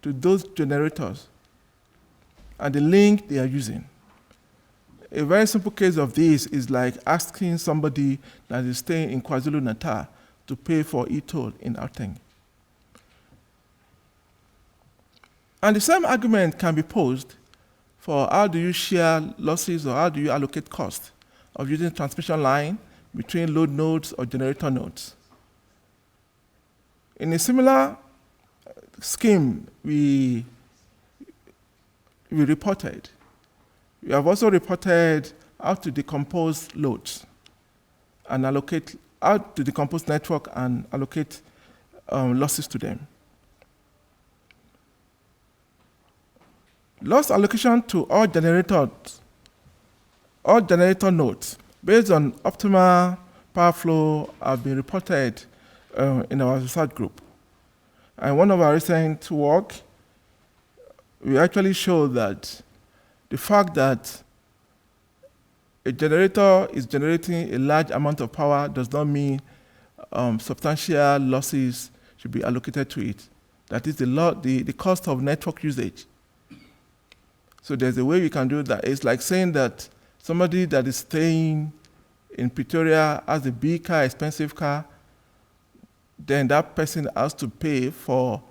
to those generators and the link they are using. A very simple case of this is like asking somebody that is staying in KwaZulu-Natal to pay for e-toll in Gauteng. And the same argument can be posed for how do you share losses or how do you allocate cost of using transmission line between load nodes or generator nodes. In a similar scheme, we reported. We have also reported how to decompose loads and allocate, how to decompose network and allocate losses to them. Loss allocation to all generator nodes based on optimal power flow have been reported in our research group. And one of our recent work, we actually showed that the fact that a generator is generating a large amount of power does not mean substantial losses should be allocated to it. That is the cost of network usage. So there's a way we can do that. It's like saying that somebody that is staying in Pretoria has a big car, expensive car, then that person has to pay for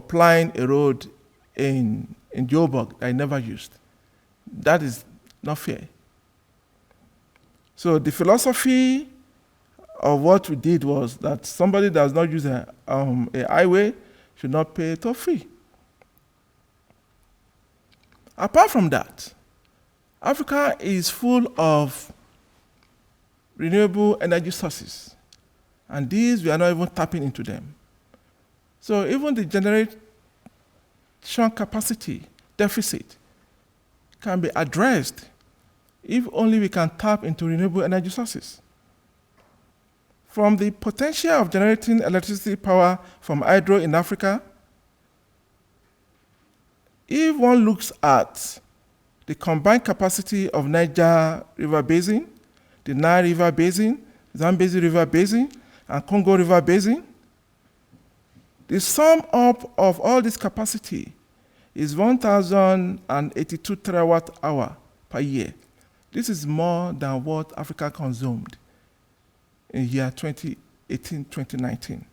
plying a road in Joburg that I never used. That is not fair. So the philosophy of what we did was that somebody that does not use a highway should not pay toll fee. Apart from that, Africa is full of renewable energy sources, and these we are not even tapping into them. So even the generation capacity deficit can be addressed if only we can tap into renewable energy sources. From the potential of generating electricity power from hydro in Africa, if one looks at the combined capacity of Niger River Basin, the Nile River Basin, Zambezi River Basin, and Congo River Basin, the sum up of all this capacity is 1,082 terawatt-hour per year. This is more than what Africa consumed in year 2018-2019.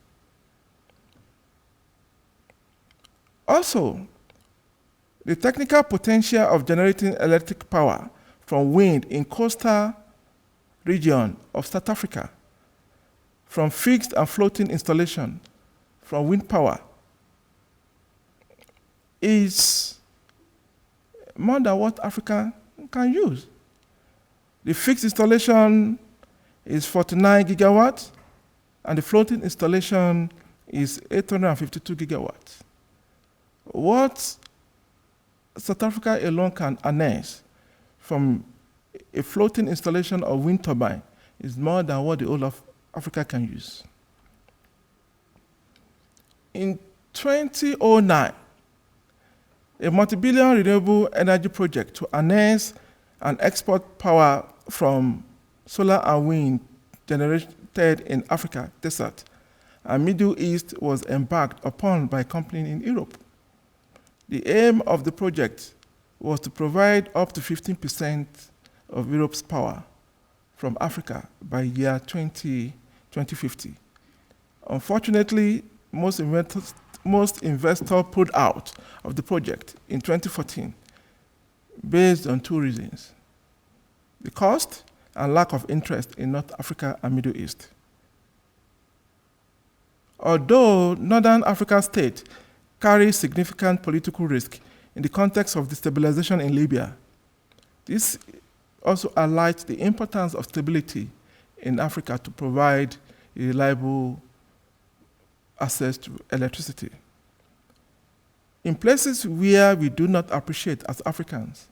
Also, the technical potential of generating electric power from wind in coastal region of South Africa, from fixed and floating installation, from wind power, is more than what Africa can use. The fixed installation is 49 gigawatts, and the floating installation is 852 gigawatts. What South Africa alone can harness from a floating installation of wind turbine is more than what the whole of Africa can use. In 2009, a multi-billion renewable energy project to harness and export power from solar and wind generated in Africa desert and Middle East was embarked upon by a company in Europe. The aim of the project was to provide up to 15% of Europe's power from Africa by year 2050. Unfortunately, most investors pulled out of the project in 2014 based on two reasons: the cost and lack of interest in North Africa and Middle East. Although Northern African states carry significant political risk in the context of destabilization in Libya, this also highlights the importance of stability in Africa to provide reliable access to electricity. In places where we do not appreciate as Africans,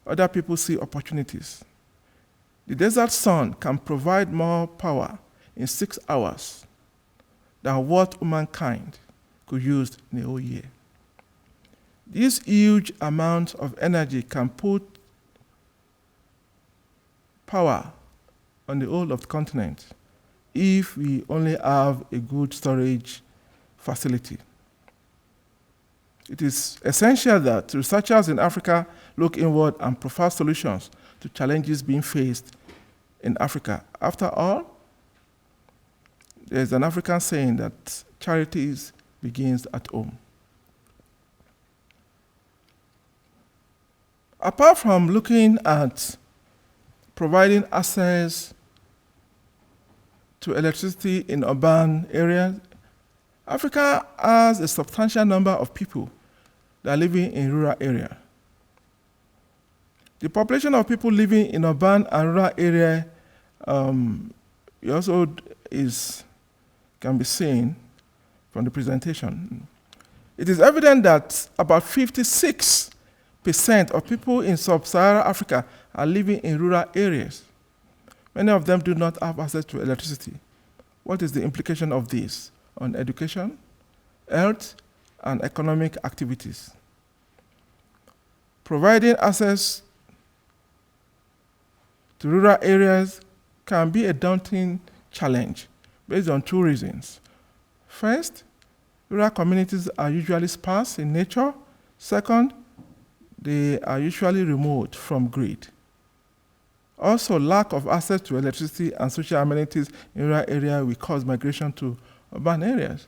other people see opportunities. The desert sun can provide more power in 6 hours than what humankind could use in a whole year. This huge amount of energy can put power on the whole of the continent if we only have a good storage facility. It is essential that researchers in Africa look inward and provide solutions to challenges being faced in Africa. After all, there's an African saying that charity begins at home. Apart from looking at providing access to electricity in urban areas, Africa has a substantial number of people that are living in rural areas. The population of people living in urban and rural areas also can be seen from the presentation. It is evident that about 56% of people in sub-Saharan Africa are living in rural areas. Many of them do not have access to electricity. What is the implication of this on education, health, and economic activities? Providing access to rural areas can be a daunting challenge based on two reasons. First, rural communities are usually sparse in nature. Second, they are usually remote from grid. Also, lack of access to electricity and social amenities in rural areas will cause migration to urban areas.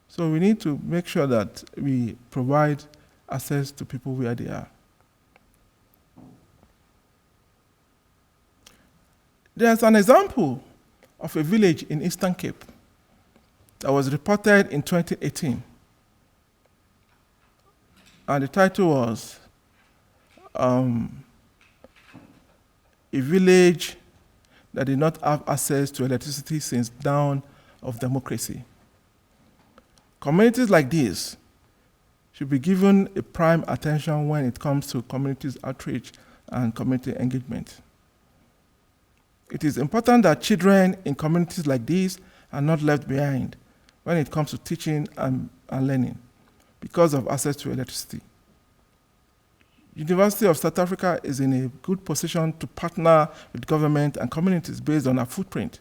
So we need to make sure that we provide access to people where they are. There's an example of a village in Eastern Cape that was reported in 2018. And the title was A Village That Did Not Have Access to Electricity Since Dawn of Democracy. Communities like this should be given a prime attention when it comes to communities outreach and community engagement. It is important that children in communities like these are not left behind when it comes to teaching and learning because of access to electricity. University of South Africa is in a good position to partner with government and communities based on our footprint.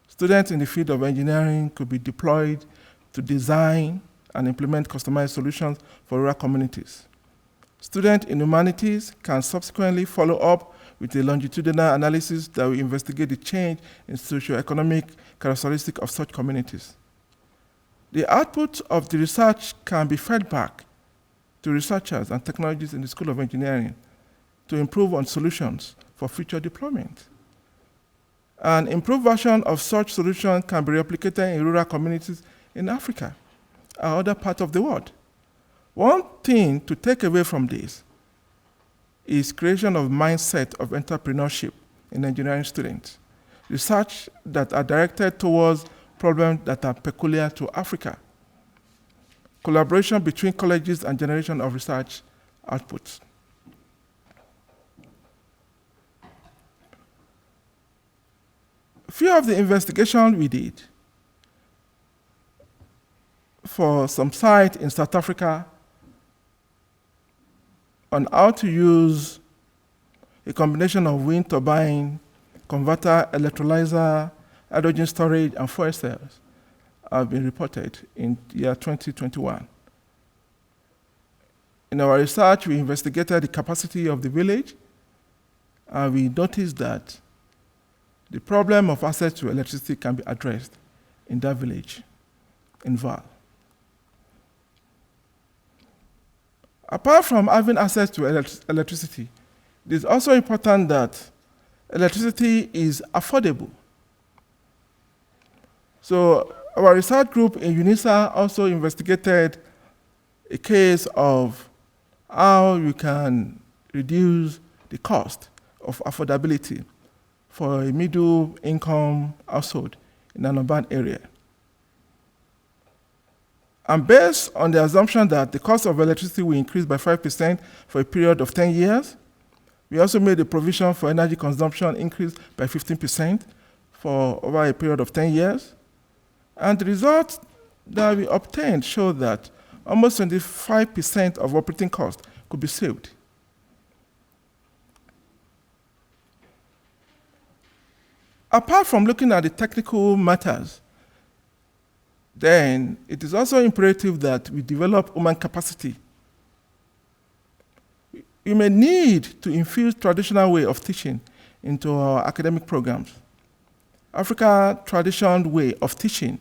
Students in the field of engineering could be deployed to design and implement customized solutions for rural communities. Students in humanities can subsequently follow up with a longitudinal analysis that will investigate the change in socioeconomic characteristics of such communities. The output of the research can be fed back to researchers and technologists in the School of Engineering to improve on solutions for future deployment. An improved version of such solutions can be replicated in rural communities in Africa and other parts of the world. One thing to take away from this is creation of mindset of entrepreneurship in engineering students, research that are directed towards problems that are peculiar to Africa, collaboration between colleges and generation of research outputs. Few of the investigations we did for some site in South Africa on how to use a combination of wind turbine, converter, electrolyzer, hydrogen storage, and fuel cells have been reported in the year 2021. In our research, we investigated the capacity of the village, and we noticed that the problem of access to electricity can be addressed in that village, in Vaal. Apart from having access to electricity, it is also important that electricity is affordable. So our research group in UNISA also investigated a case of how you can reduce the cost of affordability for a middle-income household in an urban area. And based on the assumption that the cost of electricity will increase by 5% for a period of 10 years, we also made a provision for energy consumption increase by 15% for over a period of 10 years. And the results that we obtained showed that almost 25% of operating costs could be saved. Apart from looking at the technical matters, then it is also imperative that we develop human capacity. We may need to infuse traditional way of teaching into our academic programs. Africa's traditional way of teaching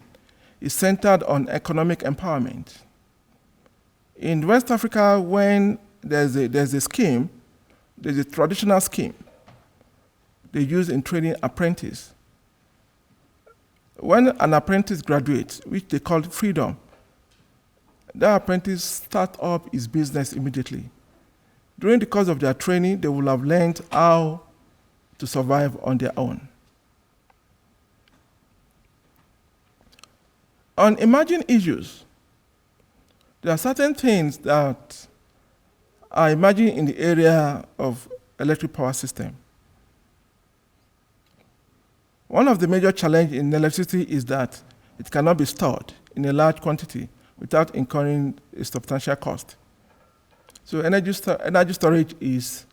is centered on economic empowerment. In West Africa, when there's a scheme There's a traditional scheme they use in training apprentices. When an apprentice graduates, which they call freedom, that apprentice starts up his business immediately. During the course of their training, they will have learned how to survive on their own. On emerging issues, there are certain things that are emerging in the area of electric power system. One of the major challenges in electricity is that it cannot be stored in a large quantity without incurring a substantial cost. So energy storage is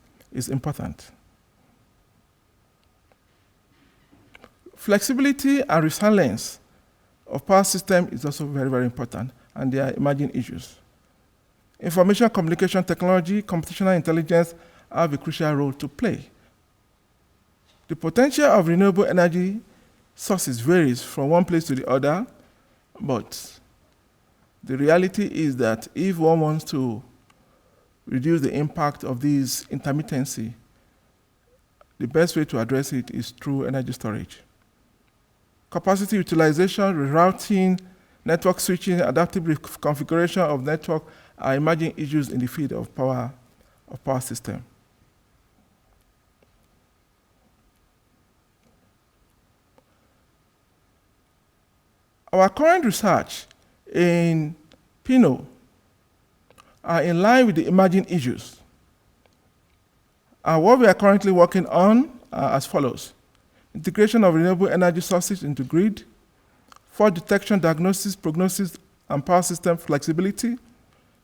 important. Flexibility and resilience of power system is also very, very important, and they are emerging issues. Information communication technology, computational intelligence have a crucial role to play. The potential of renewable energy sources varies from one place to the other, but the reality is that if one wants to reduce the impact of this intermittency, the best way to address it is through energy storage. Capacity utilization, rerouting, network switching, adaptive configuration of network are emerging issues in the field of power system. Our current research in PINO are in line with the emerging issues. And what we are currently working on are as follows: integration of renewable energy sources into grid, fault detection, diagnosis, prognosis, and power system flexibility,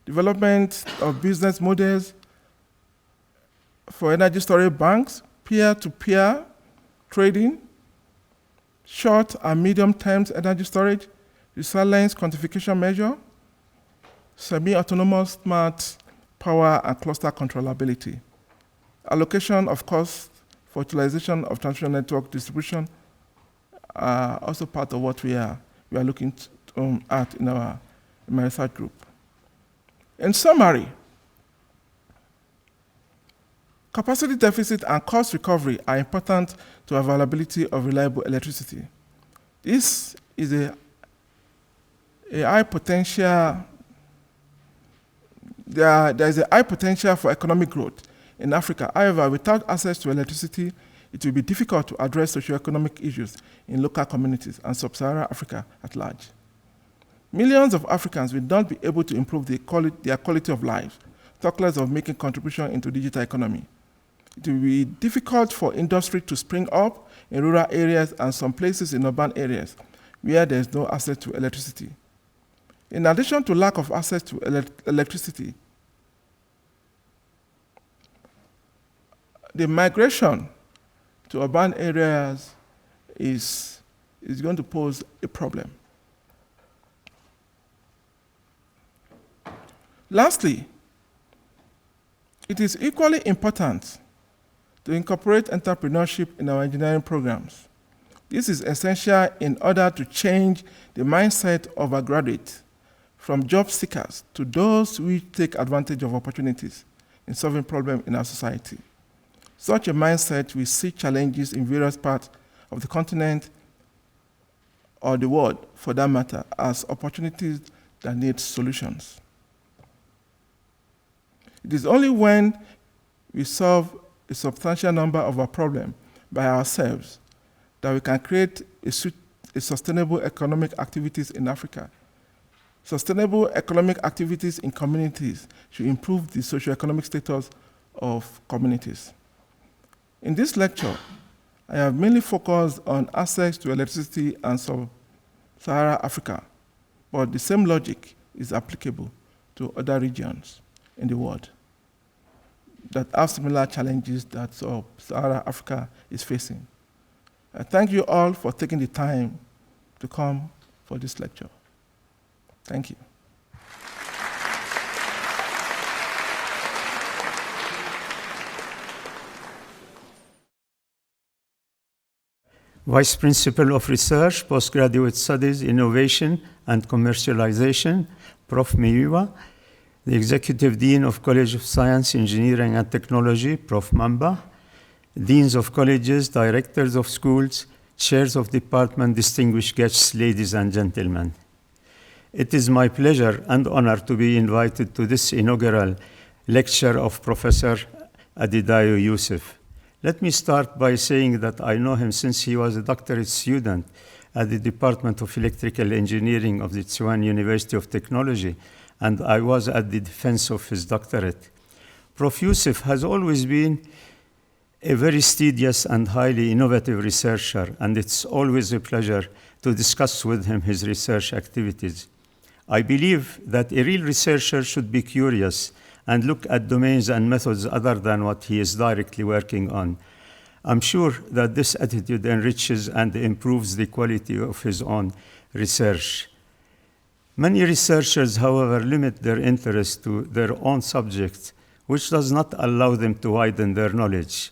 development of business models for energy storage banks, peer-to-peer trading, short and medium-term energy storage, resilience quantification measure, semi-autonomous smart power and cluster controllability, allocation of cost for utilization of transmission network distribution are also part of what we are looking at in my research group. In summary, capacity deficit and cost recovery are important to availability of reliable electricity. This is a high potential. There is a high potential for economic growth in Africa. However, without access to electricity, it will be difficult to address socioeconomic issues in local communities and sub-Saharan Africa at large. Millions of Africans will not be able to improve their quality of life, talk less of making contribution into digital economy. It will be difficult for industry to spring up in rural areas and some places in urban areas where there is no access to electricity. In addition to lack of access to electricity, the migration to urban areas is going to pose a problem. Lastly, it is equally important to incorporate entrepreneurship in our engineering programs. This is essential in order to change the mindset of our graduates from job seekers to those who take advantage of opportunities in solving problems in our society. Such a mindset will see challenges in various parts of the continent or the world, for that matter, as opportunities that need solutions. It is only when we solve a substantial number of our problems by ourselves that we can create a sustainable economic activities in Africa. Sustainable economic activities in communities should improve the socioeconomic status of communities. In this lecture, I have mainly focused on access to electricity and sub-Saharan Africa, but the same logic is applicable to other regions in the world that have similar challenges that sub-Saharan Africa is facing. I thank you all for taking the time to come for this lecture. Thank you.
Vice Principal of Research, Postgraduate Studies, Innovation and Commercialization, Prof. Meiwa. the Executive Dean of College of Science, Engineering and Technology, Prof. Mamba, Deans of Colleges, Directors of Schools, Chairs of Department, distinguished guests, ladies and gentlemen. It is my pleasure and honor to be invited to this inaugural lecture of Professor Adedayo Yusuff. Let me start by saying that I know him since he was a doctorate student at the Department of Electrical Engineering of the Tsinghua University of Technology, and I was at the defense of his doctorate. Prof. Yusuff has always been a very studious and highly innovative researcher, and it's always a pleasure to discuss with him his research activities. I believe that a real researcher should be curious and look at domains and methods other than what he is directly working on. I'm sure that this attitude enriches and improves the quality of his own research. Many researchers, however, limit their interest to their own subjects, which does not allow them to widen their knowledge.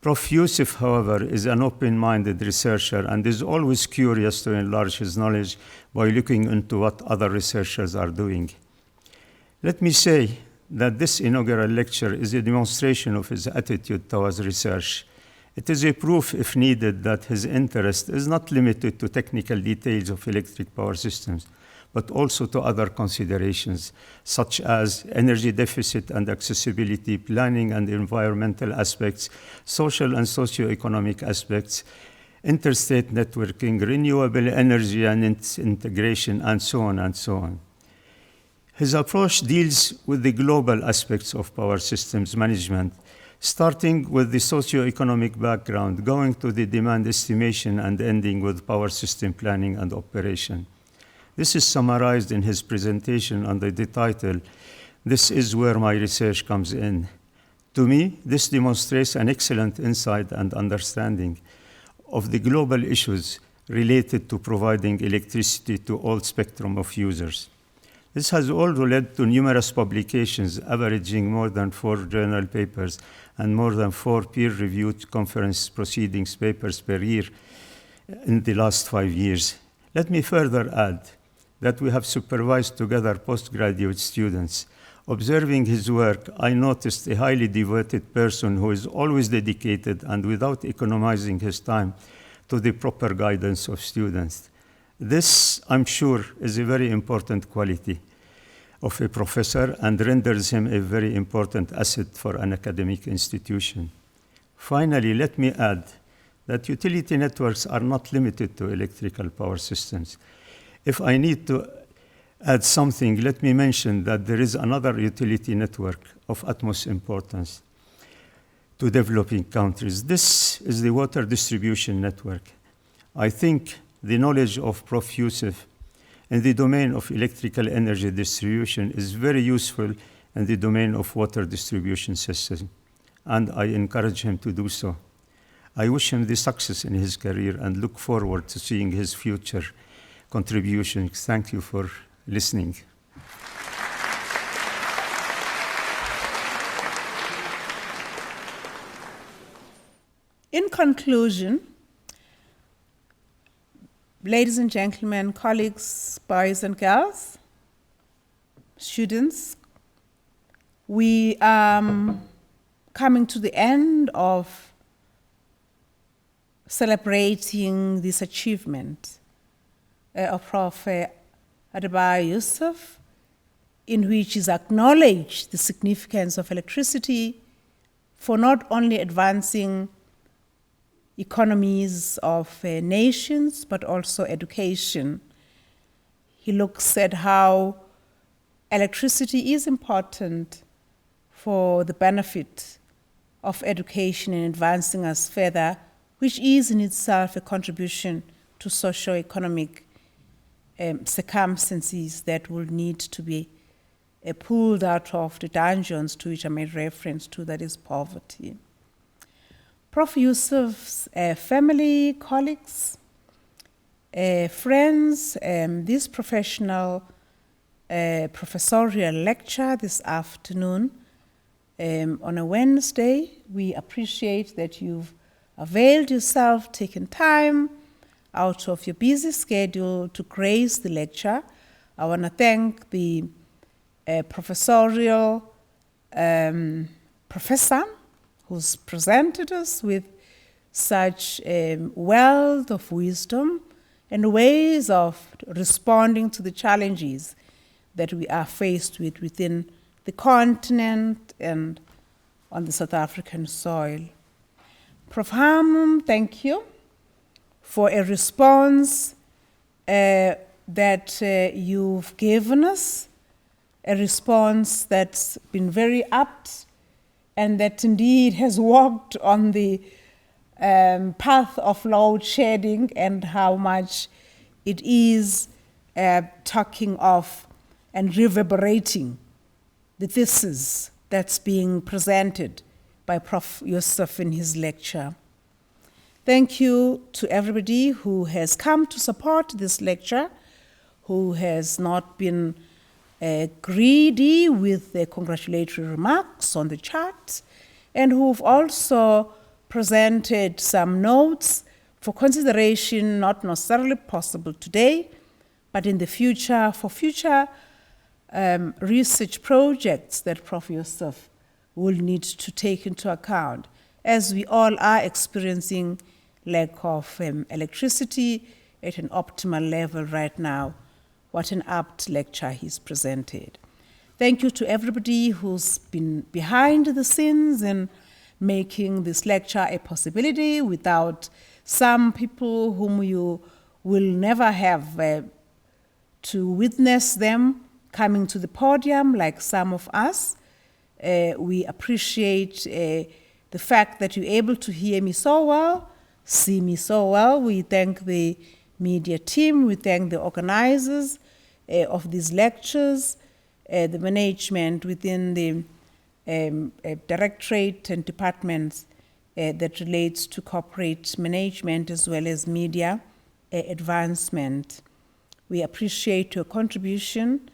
Prof. Yusuff, however, is an open-minded researcher and is always curious to enlarge his knowledge by looking into what other researchers are doing. Let me say that this inaugural lecture is a demonstration of his attitude towards research. It is a proof, if needed, that his interest is not limited to technical details of electric power systems, but also to other considerations, such as energy deficit and accessibility, planning and environmental aspects, social and socio-economic aspects, interstate networking, renewable energy and its integration, and so on and so on. His approach deals with the global aspects of power systems management, starting with the socio-economic background, going to the demand estimation, and ending with power system planning and operation. This is summarized in his presentation under the title, "This is where my research comes in." To me, this demonstrates an excellent insight and understanding of the global issues related to providing electricity to all spectrum of users. This has also led to numerous publications, averaging more than 4 journal papers and more than 4 peer-reviewed conference proceedings papers per year in the last 5 years. Let me further add that we have supervised together postgraduate students. Observing his work, I noticed a highly devoted person who is always dedicated and without economizing his time to the proper guidance of students. This, I'm sure, is a very important quality of a professor and renders him a very important asset for an academic institution. Finally, let me add that utility networks are not limited to electrical power systems. If I need to add something, let me mention that there is another utility network of utmost importance to developing countries. This is the water distribution network. I think the knowledge of Prof. Yusuff in the domain of electrical energy distribution is very useful in the domain of water distribution system, and I encourage him to do so. I wish him the success in his career and look forward to seeing his future contributions. Thank you for listening.
In conclusion, ladies and gentlemen, colleagues, boys and girls, students, we are coming to the end of celebrating this achievement of Prof. Adedayo Yusuff, in which is acknowledged the significance of electricity for not only advancing economies of nations, but also education. He looks at how electricity is important for the benefit of education and advancing us further, which is in itself a contribution to socio-economic circumstances that will need to be pulled out of the dungeons to which I made reference to, that is poverty. Prof. Yusuff's family, colleagues, friends, this professional professorial lecture this afternoon on a Wednesday, we appreciate that you've availed yourself, taken time out of your busy schedule to grace the lecture. I want to thank the a professorial professor who's presented us with such a wealth of wisdom and ways of responding to the challenges that we are faced with within the continent and on the South African soil. Prof. Ham, thank you for a response that you've given us, a response that's been very apt and that indeed has walked on the path of load shedding and how much it is talking of and reverberating the thesis that's being presented by Prof. Yusuff in his lecture. Thank you to everybody who has come to support this lecture, who has not been greedy with the congratulatory remarks on the chat, and who've also presented some notes for consideration, not necessarily possible today, but in the future, for future research projects that Prof. Yusuff will need to take into account, as we all are experiencing lack of electricity at an optimal level right now. What an apt lecture he's presented. Thank you to everybody who's been behind the scenes in making this lecture a possibility. Without some people whom you will never have to witness them coming to the podium like some of us, we appreciate the fact that you're able to hear me so well, see me so well. We thank the media team, we thank the organizers of these lectures, the management within the directorate and departments that relates to corporate management as well as media advancement. We appreciate your contribution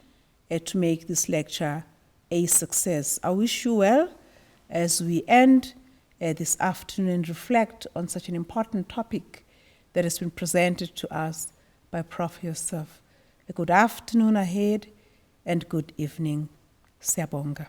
to make this lecture a success. I wish you well as we end this afternoon and reflect on such an important topic that has been presented to us by Prof. Yusuff. A good afternoon ahead and good evening. Siyabonga.